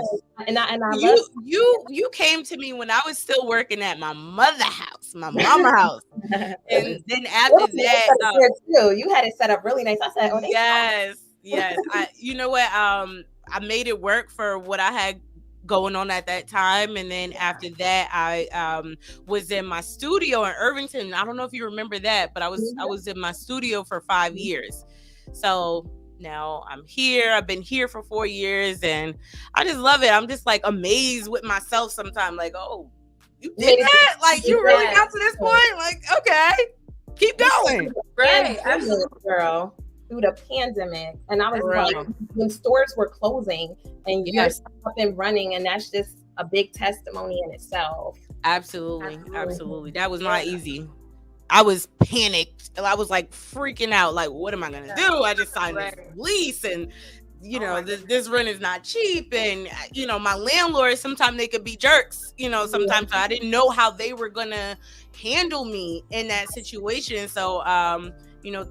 And I you came to me when I was still working at my mama house, and then after that, you had it set up really nice. I said, yes. You know what? I made it work for what I had going on at that time, and then after that, I was in my studio in Irvington. I don't know if you remember that, but I was in my studio for 5 years. So now I'm here. I've been here for 4 years, and I just love it. I'm just like amazed with myself sometimes. Like, oh, you did that? Like, you really got to this point? Like, okay, keep going. Right, absolutely, girl. Through the pandemic, and I was like, when stores were closing, and you're up and running, and that's just a big testimony in itself. Absolutely. That was not easy. I was panicked. I was like freaking out. Like, what am I gonna do? I just signed this lease, and this rent is not cheap, and my landlord, sometimes they could be jerks. Sometimes, so I didn't know how they were gonna handle me in that situation. So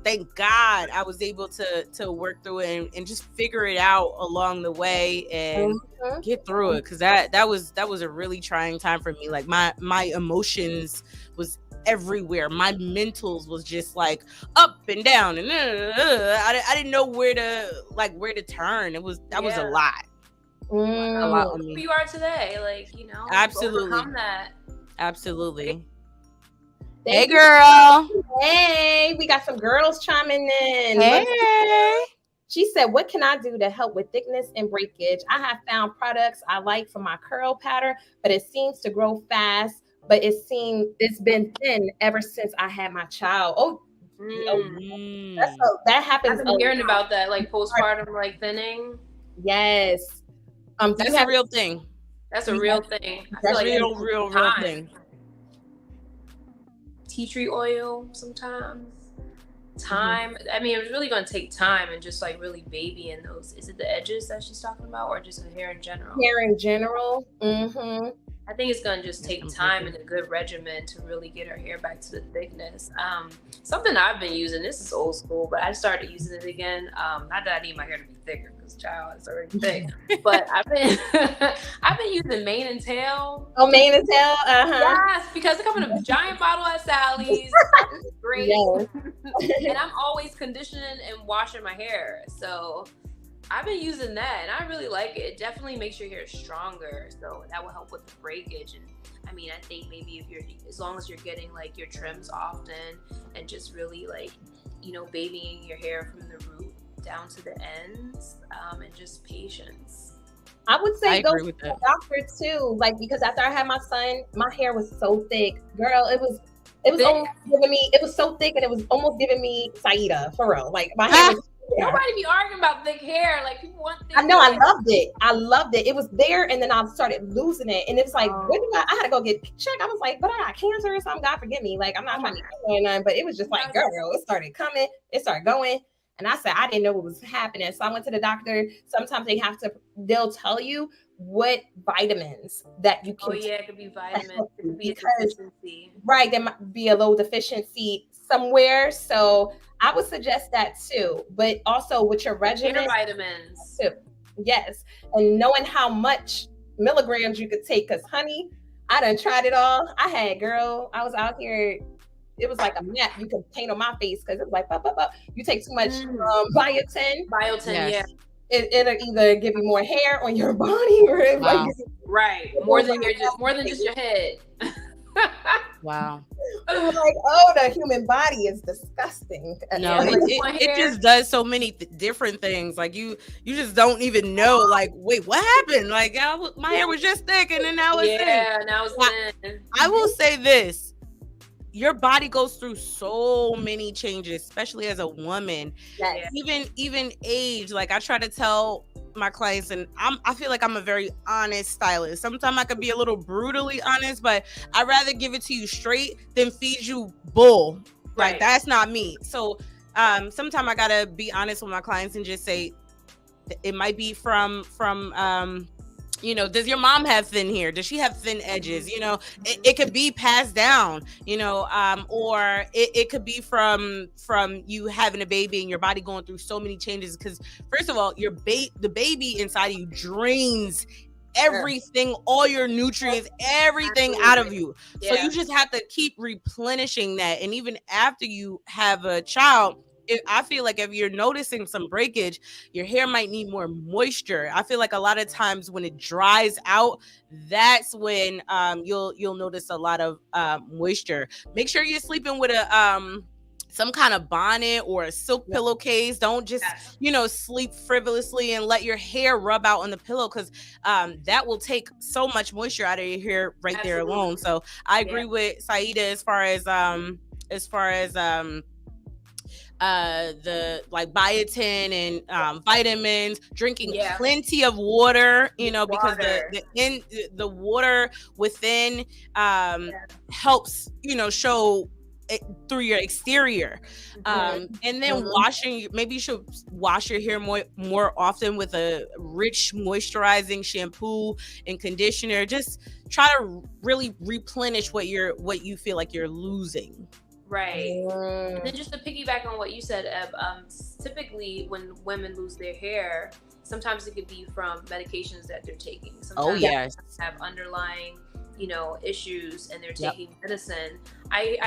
thank God I was able to work through it and just figure it out along the way and get through it, because that was a really trying time for me. Like my emotions was everywhere. My mentals was just like up and down, and I didn't know where to turn. That was a lot. A lot on me. Who you are today, Absolutely. Overcome that. Absolutely. Hey, girl. Hey, we got some girls chiming in. Hey. She said, what can I do to help with thickness and breakage? I have found products I like for my curl pattern, but it seems to grow fast. But it's been thin ever since I had my child. That happens. I've been hearing about that, like postpartum, like thinning. Yes. That's a real thing. That's a real thing. That's real thing. Tea tree oil sometimes. Time. I mean, it's really going to take time and just like really baby in those. Is it the edges that she's talking about, or just the hair in general? Hair in general. Mm-hmm. I think it's going to just take time and a good regimen to really get her hair back to the thickness. Something I've been using, this is old school, but I started using it again. Not that I need my hair to be thicker, because child, it's already thick. But I've been using mane and tail. Oh, mane and tail? Yes, because it comes in a giant bottle at Sally's. It's great. Yes. And I'm always conditioning and washing my hair. So I've been using that, and I really like it. It definitely makes your hair stronger, so that will help with the breakage. And I mean, I think maybe as long as you're getting like your trims often and just really like, babying your hair from the root down to the ends, and just patience. I would say go to the doctor too, like, because after I had my son, my hair was so thick, girl. It was almost giving me. It was so thick, and it was almost giving me Saida for real. Like my hair was. Nobody be arguing about thick hair. Like, people want thick I know. hair. I loved it. It was there, and then I started losing it, and it's like, I had to go get checked. I was like, but I got cancer or something. God forgive me. Like, I'm not trying to do nothing, but it was just like, girl, it started coming. It started going, and I said I didn't know what was happening. So I went to the doctor. Sometimes they'll tell you what vitamins that you can. Oh yeah, it could be vitamins. It could be a deficiency. Right, there might be a low deficiency somewhere. So I would suggest that too, but also with your regimen, vitamins too. Yes, and knowing how much milligrams you could take, because honey, I done tried it all. I was out here. It was like a map you could paint on my face, because it's like, you take too much biotin. Biotin, yes. It'll either give you more hair on your body, or right, more than just your head. Wow. I'm like, oh, the human body is disgusting. No, it just does so many different things. Like you just don't even know. Like, wait, what happened? Like, my hair was just thick, and then now it's thin. Yeah, now it's thin. I will say this: your body goes through so many changes, especially as a woman. Yes. Even age. Like, I try to tell my clients, and I feel like I'm a very honest stylist. Sometimes I could be a little brutally honest, but I'd rather give it to you straight than feed you bull. Like, right. That's not me. So sometimes I gotta be honest with my clients and just say it might be from does your mom have thin hair? Does she have thin edges? It could be passed down, or it could be from you having a baby and your body going through so many changes. Because first of all, the baby inside of you drains everything, all your nutrients, everything out of you. Yeah. So you just have to keep replenishing that. And even after you have a child, I feel like if you're noticing some breakage, your hair might need more moisture. I feel like a lot of times when it dries out, that's when you'll notice a lot of moisture. Make sure you're sleeping with a some kind of bonnet or a silk pillowcase. Don't just sleep frivolously and let your hair rub out on the pillow, because that will take so much moisture out of your hair right there alone. So I agree with Saida as far as the like biotin and vitamins, drinking plenty of water, because the water within helps show through your exterior. And then Mhm. maybe you should wash your hair more often with a rich moisturizing shampoo and conditioner. Just try to really replenish what you feel like you're losing. Right. And then Mm. just to piggyback on what you said, Eb, typically when women lose their hair, sometimes it could be from medications that they're taking. Oh Sometimes Yeah. yes. they have underlying, issues, and they're Yep. taking medicine. I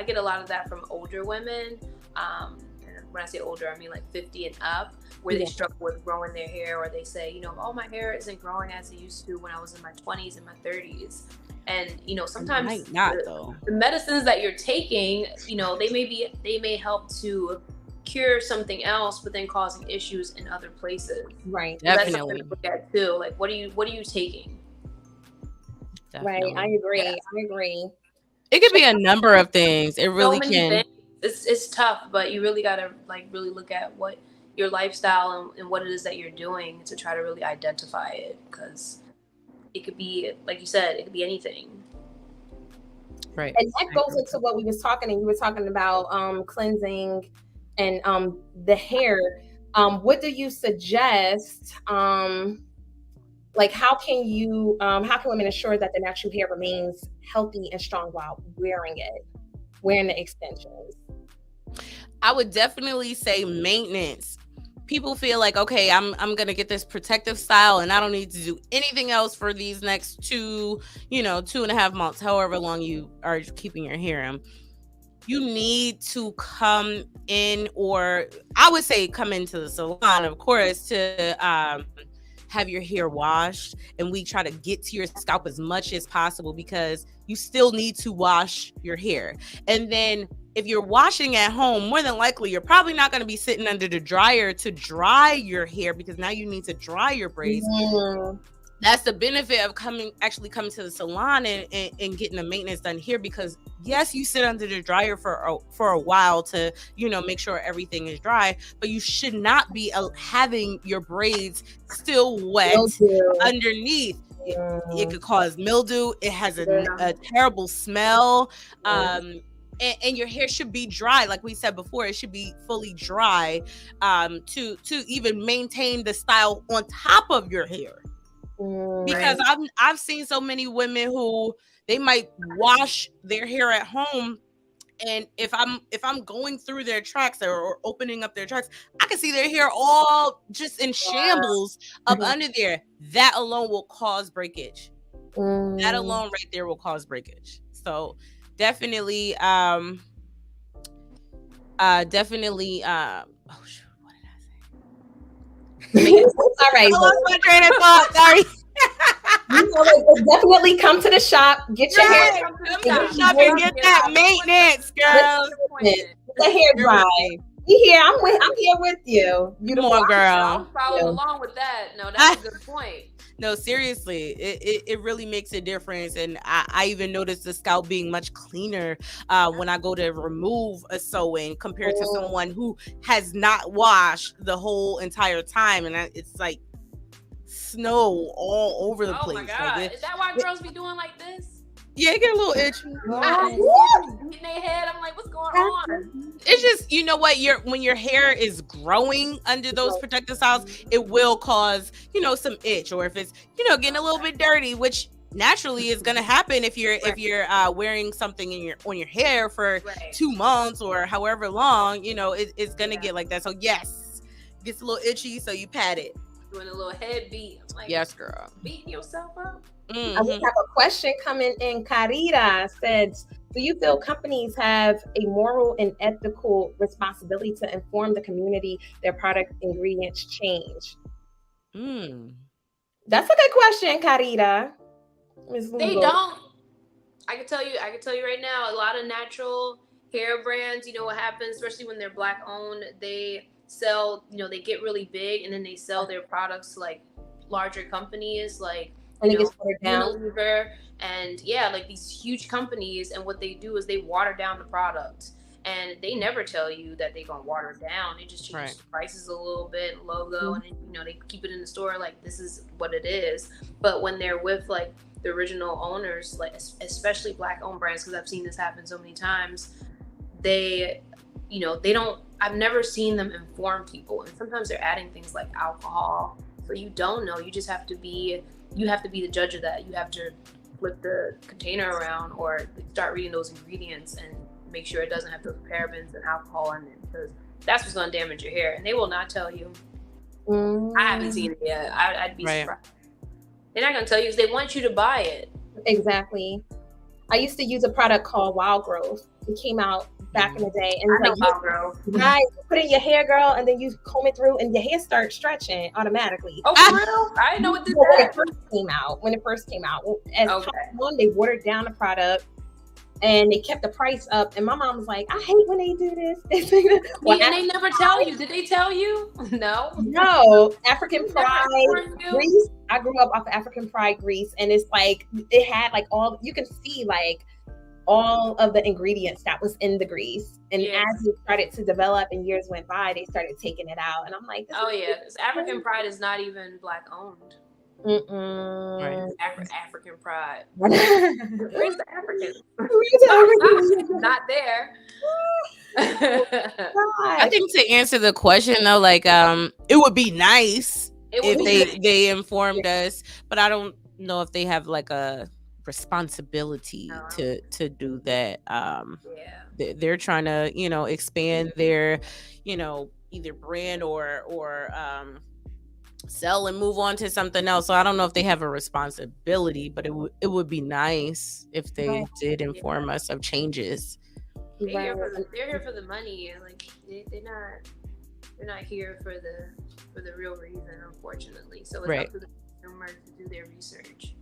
get a lot of that from older women. And when I say older, I mean like 50 and up, where they Yeah. struggle with growing their hair, or they say, oh, my hair isn't growing as it used to when I was in my 20s and my 30s. And It sometimes might not though. the medicines that you're taking, they may help to cure something else, but then causing issues in other places. Right. So that's something to Definitely. look at too. Like, what are you taking? Right. I Definitely. Yeah, agree. I agree. It could be a number of things. It so really many can. things. It's tough, but you really gotta like really look at what your lifestyle and what it is that you're doing to try to really identify it, because it could be, like you said, it could be anything. Right. And that I goes agree with into that. what we was talking, and you were talking about cleansing and the hair. What do you suggest? Like how can women ensure that the natural hair remains healthy and strong while wearing the extensions? I would definitely say maintenance. People feel like, okay, I'm gonna get this protective style and I don't need to do anything else for these next 2.5 months, however long you are keeping your hair in. You need to come in, or I would say come into the salon, of course, to have your hair washed, and we try to get to your scalp as much as possible because you still need to wash your hair. And then if you're washing at home, more than likely you're probably not going to be sitting under the dryer to dry your hair, because now you need to dry your braids. Mm, That's the benefit of actually coming to the salon and getting the maintenance done here, because yes, you sit under the dryer for a while to make sure everything is dry, but you should not be having your braids still will wet do. underneath. It Mm, could cause mildew. It has Yeah. a terrible smell. mm, And your hair should be dry, like we said before. It should be fully dry, to even maintain the style on top of your hair, because mm, Right. I've seen so many women who they might wash their hair at home, and if I'm going through their tracks, or opening up their tracks, I can see their hair all just in shambles up under there. That alone will cause breakage. That mm. alone right there will cause breakage. So definitely, oh shoot, what did I say? Make it. It's all right, I boo. lost my train of thought. Sorry. Definitely come to the shop, get your hair Right. Come to the Come and to get the shop. your shop braids and Come get get that our maintenance, get girl. appointment. the hair dry. Seriously. We here. I'm here with you. Come Beautiful. on, I'm girl. following You. along with that. No, that's a good point. No, seriously, it really makes a difference. And I even noticed the scalp being much cleaner when I go to remove a sewing, compared to Mm, someone who has not washed the whole entire time. And it's like snow all over the Oh my place. Like God. Is that why girls be doing like this? yeah, it get a little itchy. I mm, see them beating their head. I'm like, what's going on? It's just, what, when your hair is growing under those protective styles, it will cause some itch, or if it's getting a little bit dirty, which naturally is going to happen if you're wearing something on your hair for Right. 2 months or however long. It's going to Yeah. get like that. So yes, it gets a little itchy, so you pat it. Doing a little head beat. I'm like, Yes, girl. beating yourself up. I would Mhm. have a question coming in. Carita says, do you feel companies have a moral and ethical responsibility to inform the community their product ingredients change? Mm. That's a good question, Carita. Ms. They Lugo. don't. I can tell you right now, a lot of natural hair brands, what happens, especially when they're black owned, they sell, they get really big, and then they sell their products to like larger companies, like, And it gets watered down. Unilever, and yeah, like these huge companies. And what they do is they water down the product, and they never tell you that they're gonna water it down. They just change Right. the prices a little bit, logo, and then, they keep it in the store like this is what it is. But when they're with like the original owners, like especially black owned brands, because I've seen this happen so many times, they, they don't. I've never seen them inform people, and sometimes they're adding things like alcohol, so you don't know. You just have to be. You have to be the judge of that. You have to flip the container around or start reading those ingredients and make sure it doesn't have those parabens and alcohol in it, because that's what's going to damage your hair. And they will not tell you. I haven't seen it yet. I'd be surprised. They're not going to tell you because they want you to buy it. Exactly. I used to use a product called Wild Growth. It came out back in the day. And I know Wild Growth. Right, you put it in your hair, girl, and then you comb it through and your hair starts stretching automatically. Oh, for real? I didn't know what this was. When it first came out. As time went on, they watered down the product and they kept the price up. And my mom was like, I hate when they do this. Well, and they never tell you. Did they tell you? No. No. African Pride grease. I grew up off of African Pride grease, and it's like it had like all, you can see like all of the ingredients that was in the grease. And as it started to develop and years went by, they started taking it out. And I'm like, because African Pride is not even Black owned. Right. African Pride. Where's the African? Not there. I think to answer the question though, like it would be nice if they informed us, but I don't know if they have like a responsibility to do that. They're trying to expand their either brand or sell and move on to something else. So I don't know if they have a responsibility, but it would be nice if they did inform us of changes. They're here for the money. Like they're not here for the real reason, unfortunately. So it's up to the consumer to do their research.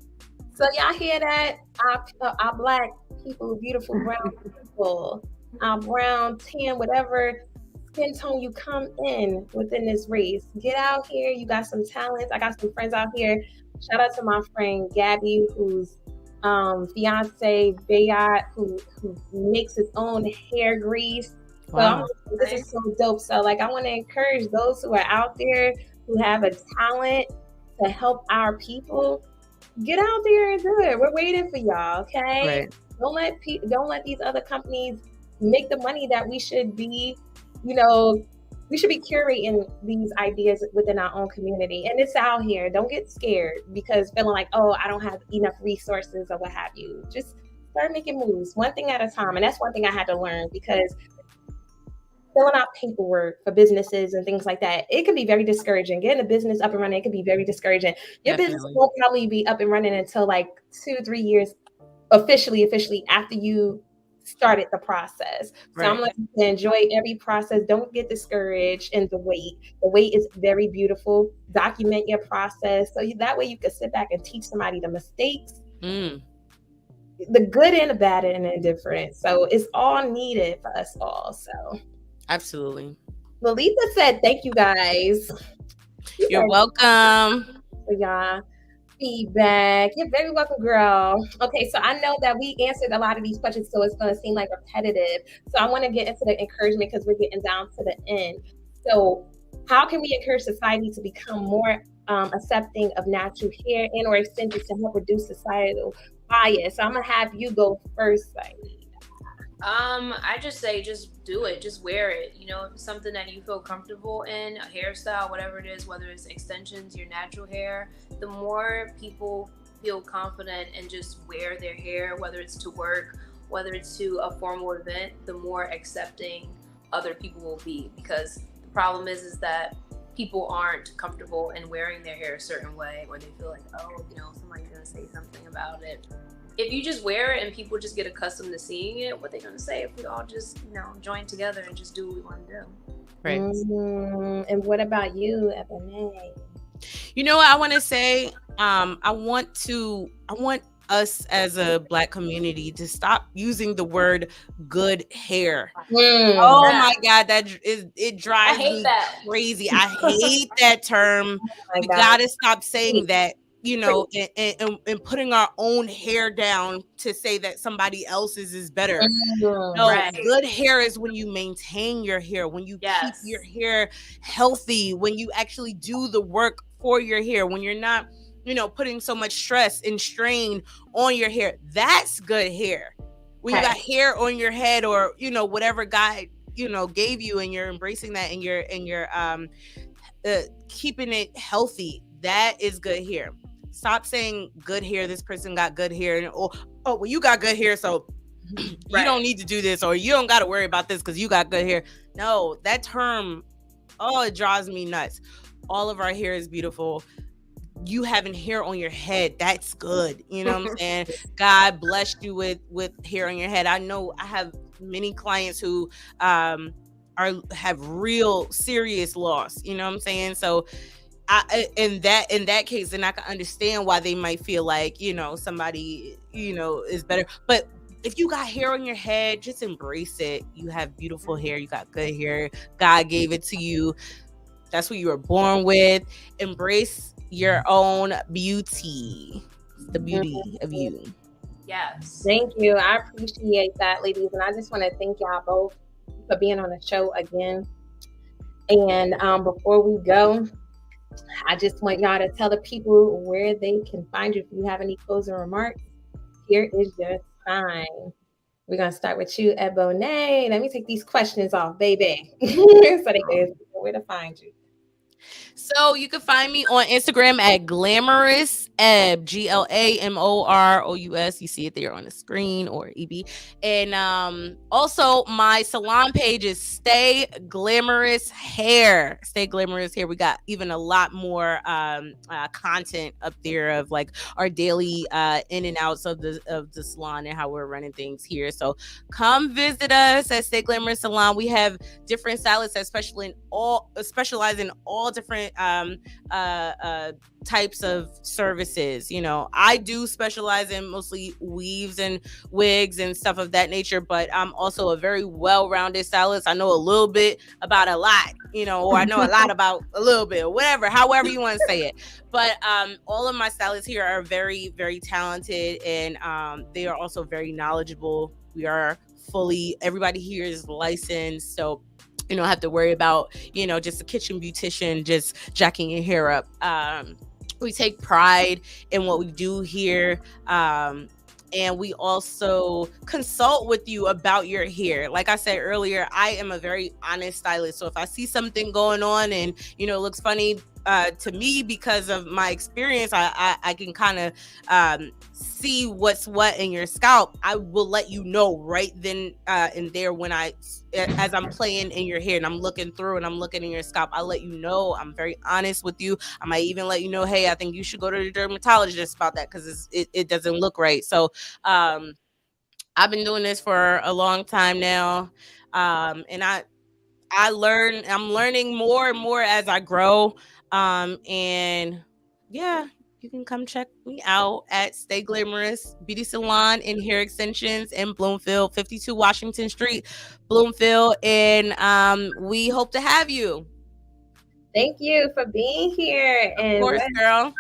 So y'all hear that? Our Black people, beautiful brown people, our brown, tan, whatever skin tone you come in within this race. Get out here. You got some talents. I got some friends out here. Shout out to my friend Gabby, who's fiance Bayat, who makes his own hair grease. Wow. So this is so dope. So like I want to encourage those who are out there who have a talent to help our people. Get out there and do it. We're waiting for y'all, okay? Right. Don't let these other companies make the money that we should be, we should be curating these ideas within our own community. And it's out here. Don't get scared because feeling like, oh, I don't have enough resources or what have you. Just start making moves one thing at a time. And that's one thing I had to learn, because filling out paperwork for businesses and things like that, it can be very discouraging. Getting a business up and running, it can be very discouraging. Your business won't probably be up and running until like 2-3 years officially after you started the process. So I'm like, enjoy every process. Don't get discouraged in the wait. The wait is very beautiful. Document your process. So that way you can sit back and teach somebody the mistakes, the good and the bad and the indifferent. So it's all needed for us all. So absolutely. Lolita said, thank you guys. You're welcome. For y'all feedback. You're very welcome, girl. Okay, so I know that we answered a lot of these questions, so it's going to seem like repetitive. So I want to get into the encouragement because we're getting down to the end. So how can we encourage society to become more accepting of natural hair and or extensions to help reduce societal bias? So I'm going to have you go first, Saeeda. I just say, just do it. Just wear it. If it's something that you feel comfortable in, a hairstyle, whatever it is, whether it's extensions, your natural hair, the more people feel confident and just wear their hair, whether it's to work, whether it's to a formal event, the more accepting other people will be. Because the problem is that people aren't comfortable in wearing their hair a certain way, or they feel like, oh, somebody's going to say something about it. If you just wear it and people just get accustomed to seeing it, what they're going to say if we all just, join together and just do what we want to do. Right. And what about you, Ebony? What I want to say? I want us as a Black community to stop using the word good hair. Oh my God, it drives me crazy. I hate that term. We gotta stop saying that. And putting our own hair down to say that somebody else's is better. Good hair is when you maintain your hair, when you keep your hair healthy, when you actually do the work for your hair, when you're not, putting so much stress and strain on your hair. That's good hair. when you got hair on your head, or whatever God gave you, and you're embracing that, and you're keeping it healthy, that is good hair. Stop saying good hair, this person got good hair, and oh well, you got good hair, so you don't need to do this, or you don't got to worry about this because you got good hair. No, that term, it drives me nuts. All of our hair is beautiful. You having hair on your head, that's good. You know what I'm saying? God blessed you with hair on your head. I know I have many clients who have real serious loss. You know what I'm saying? So in that case, then I can understand why they might feel like somebody is better. But if you got hair on your head, just embrace it. You have beautiful hair. You got good hair. God gave it to you. That's what you were born with. Embrace your own beauty. It's the beauty of you. Yes. Thank you. I appreciate that, ladies. And I just want to thank y'all both for being on the show again. And before we go, I just want y'all to tell the people where they can find you. If you have any closing remarks, here is your time. We're going to start with you, Ebony. Let me take these questions off, baby. So they can know where to find you. So you can find me on Instagram at Glamorous Eb, GLAMOROUS. You see it there on the screen, or EB. And also my salon page is Stay Glamorous Hair. Stay Glamorous Hair. We got even a lot more content up there of like our daily in and outs of the salon and how we're running things here. So come visit us at Stay Glamorous Salon. We have different stylists that specialize in all different types of services. I do specialize in mostly weaves and wigs and stuff of that nature, but I'm also a very well-rounded stylist. I know a little bit about a lot, or I know a lot about a little bit, or whatever, however you want to say it. But all of my stylists here are very, very talented, and they are also very knowledgeable. We are everybody here is licensed, so you don't have to worry about, just a kitchen beautician just jacking your hair up. We take pride in what we do here. And we also consult with you about your hair. Like I said earlier, I am a very honest stylist. So if I see something going on and, it looks funny to me because of my experience, I can kind of see what's what in your scalp. I will let you know right then and there as I'm playing in your hair and I'm looking through and I'm looking in your scalp. I'll let you know. I'm very honest with you. I might even let you know, hey, I think you should go to the dermatologist about that because it doesn't look right. So I've been doing this for a long time now, and I'm learning more and more as I grow. And yeah, you can come check me out at Stay Glamorous Beauty Salon and Hair Extensions in Bloomfield, 52 Washington Street, Bloomfield. And we hope to have you. Thank you for being here. Of course, girl.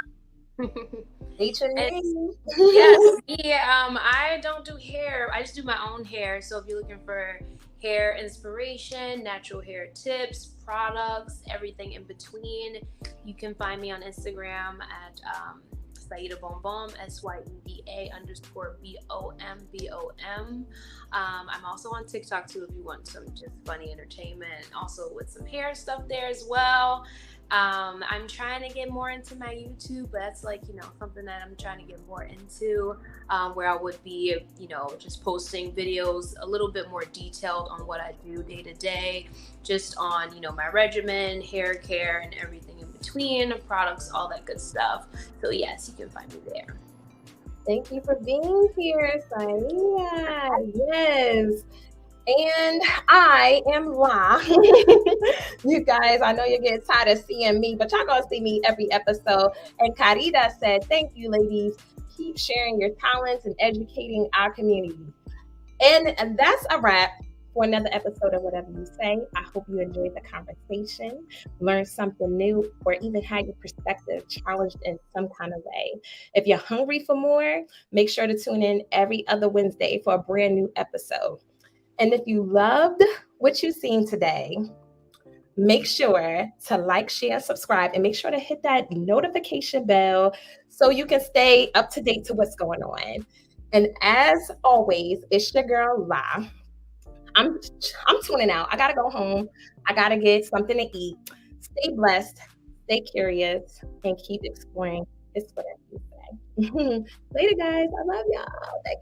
Yes, me. I don't do hair. I just do my own hair. So if you're looking for hair inspiration, natural hair tips, products, everything in between, you can find me on Instagram at Saida Bombom, SYEDA_BOMBOM. I'm also on TikTok too if you want some just funny entertainment, and also with some hair stuff there as well. I'm trying to get more into my YouTube, but that's like, something that I'm trying to get more into, where I would be, just posting videos a little bit more detailed on what I do day to day, just on, my regimen, hair care, and everything in between, products, all that good stuff. So yes, you can find me there. Thank you for being here, Saida. Yes. And I am La. You guys, I know you're getting tired of seeing me, but y'all gonna see me every episode. And Carita said, thank you, ladies. Keep sharing your talents and educating our community. And that's a wrap for another episode of Whatever You Say. I hope you enjoyed the conversation, learned something new, or even had your perspective challenged in some kind of way. If you're hungry for more, make sure to tune in every other Wednesday for a brand new episode. And if you loved what you've seen today, make sure to like, share, subscribe, and make sure to hit that notification bell so you can stay up to date to what's going on. And as always, it's your girl La. I'm I'm tuning out. I gotta go home. I gotta get something to eat. Stay blessed, stay curious, and keep exploring. It's whatever you say. Later, guys. I love y'all. Thank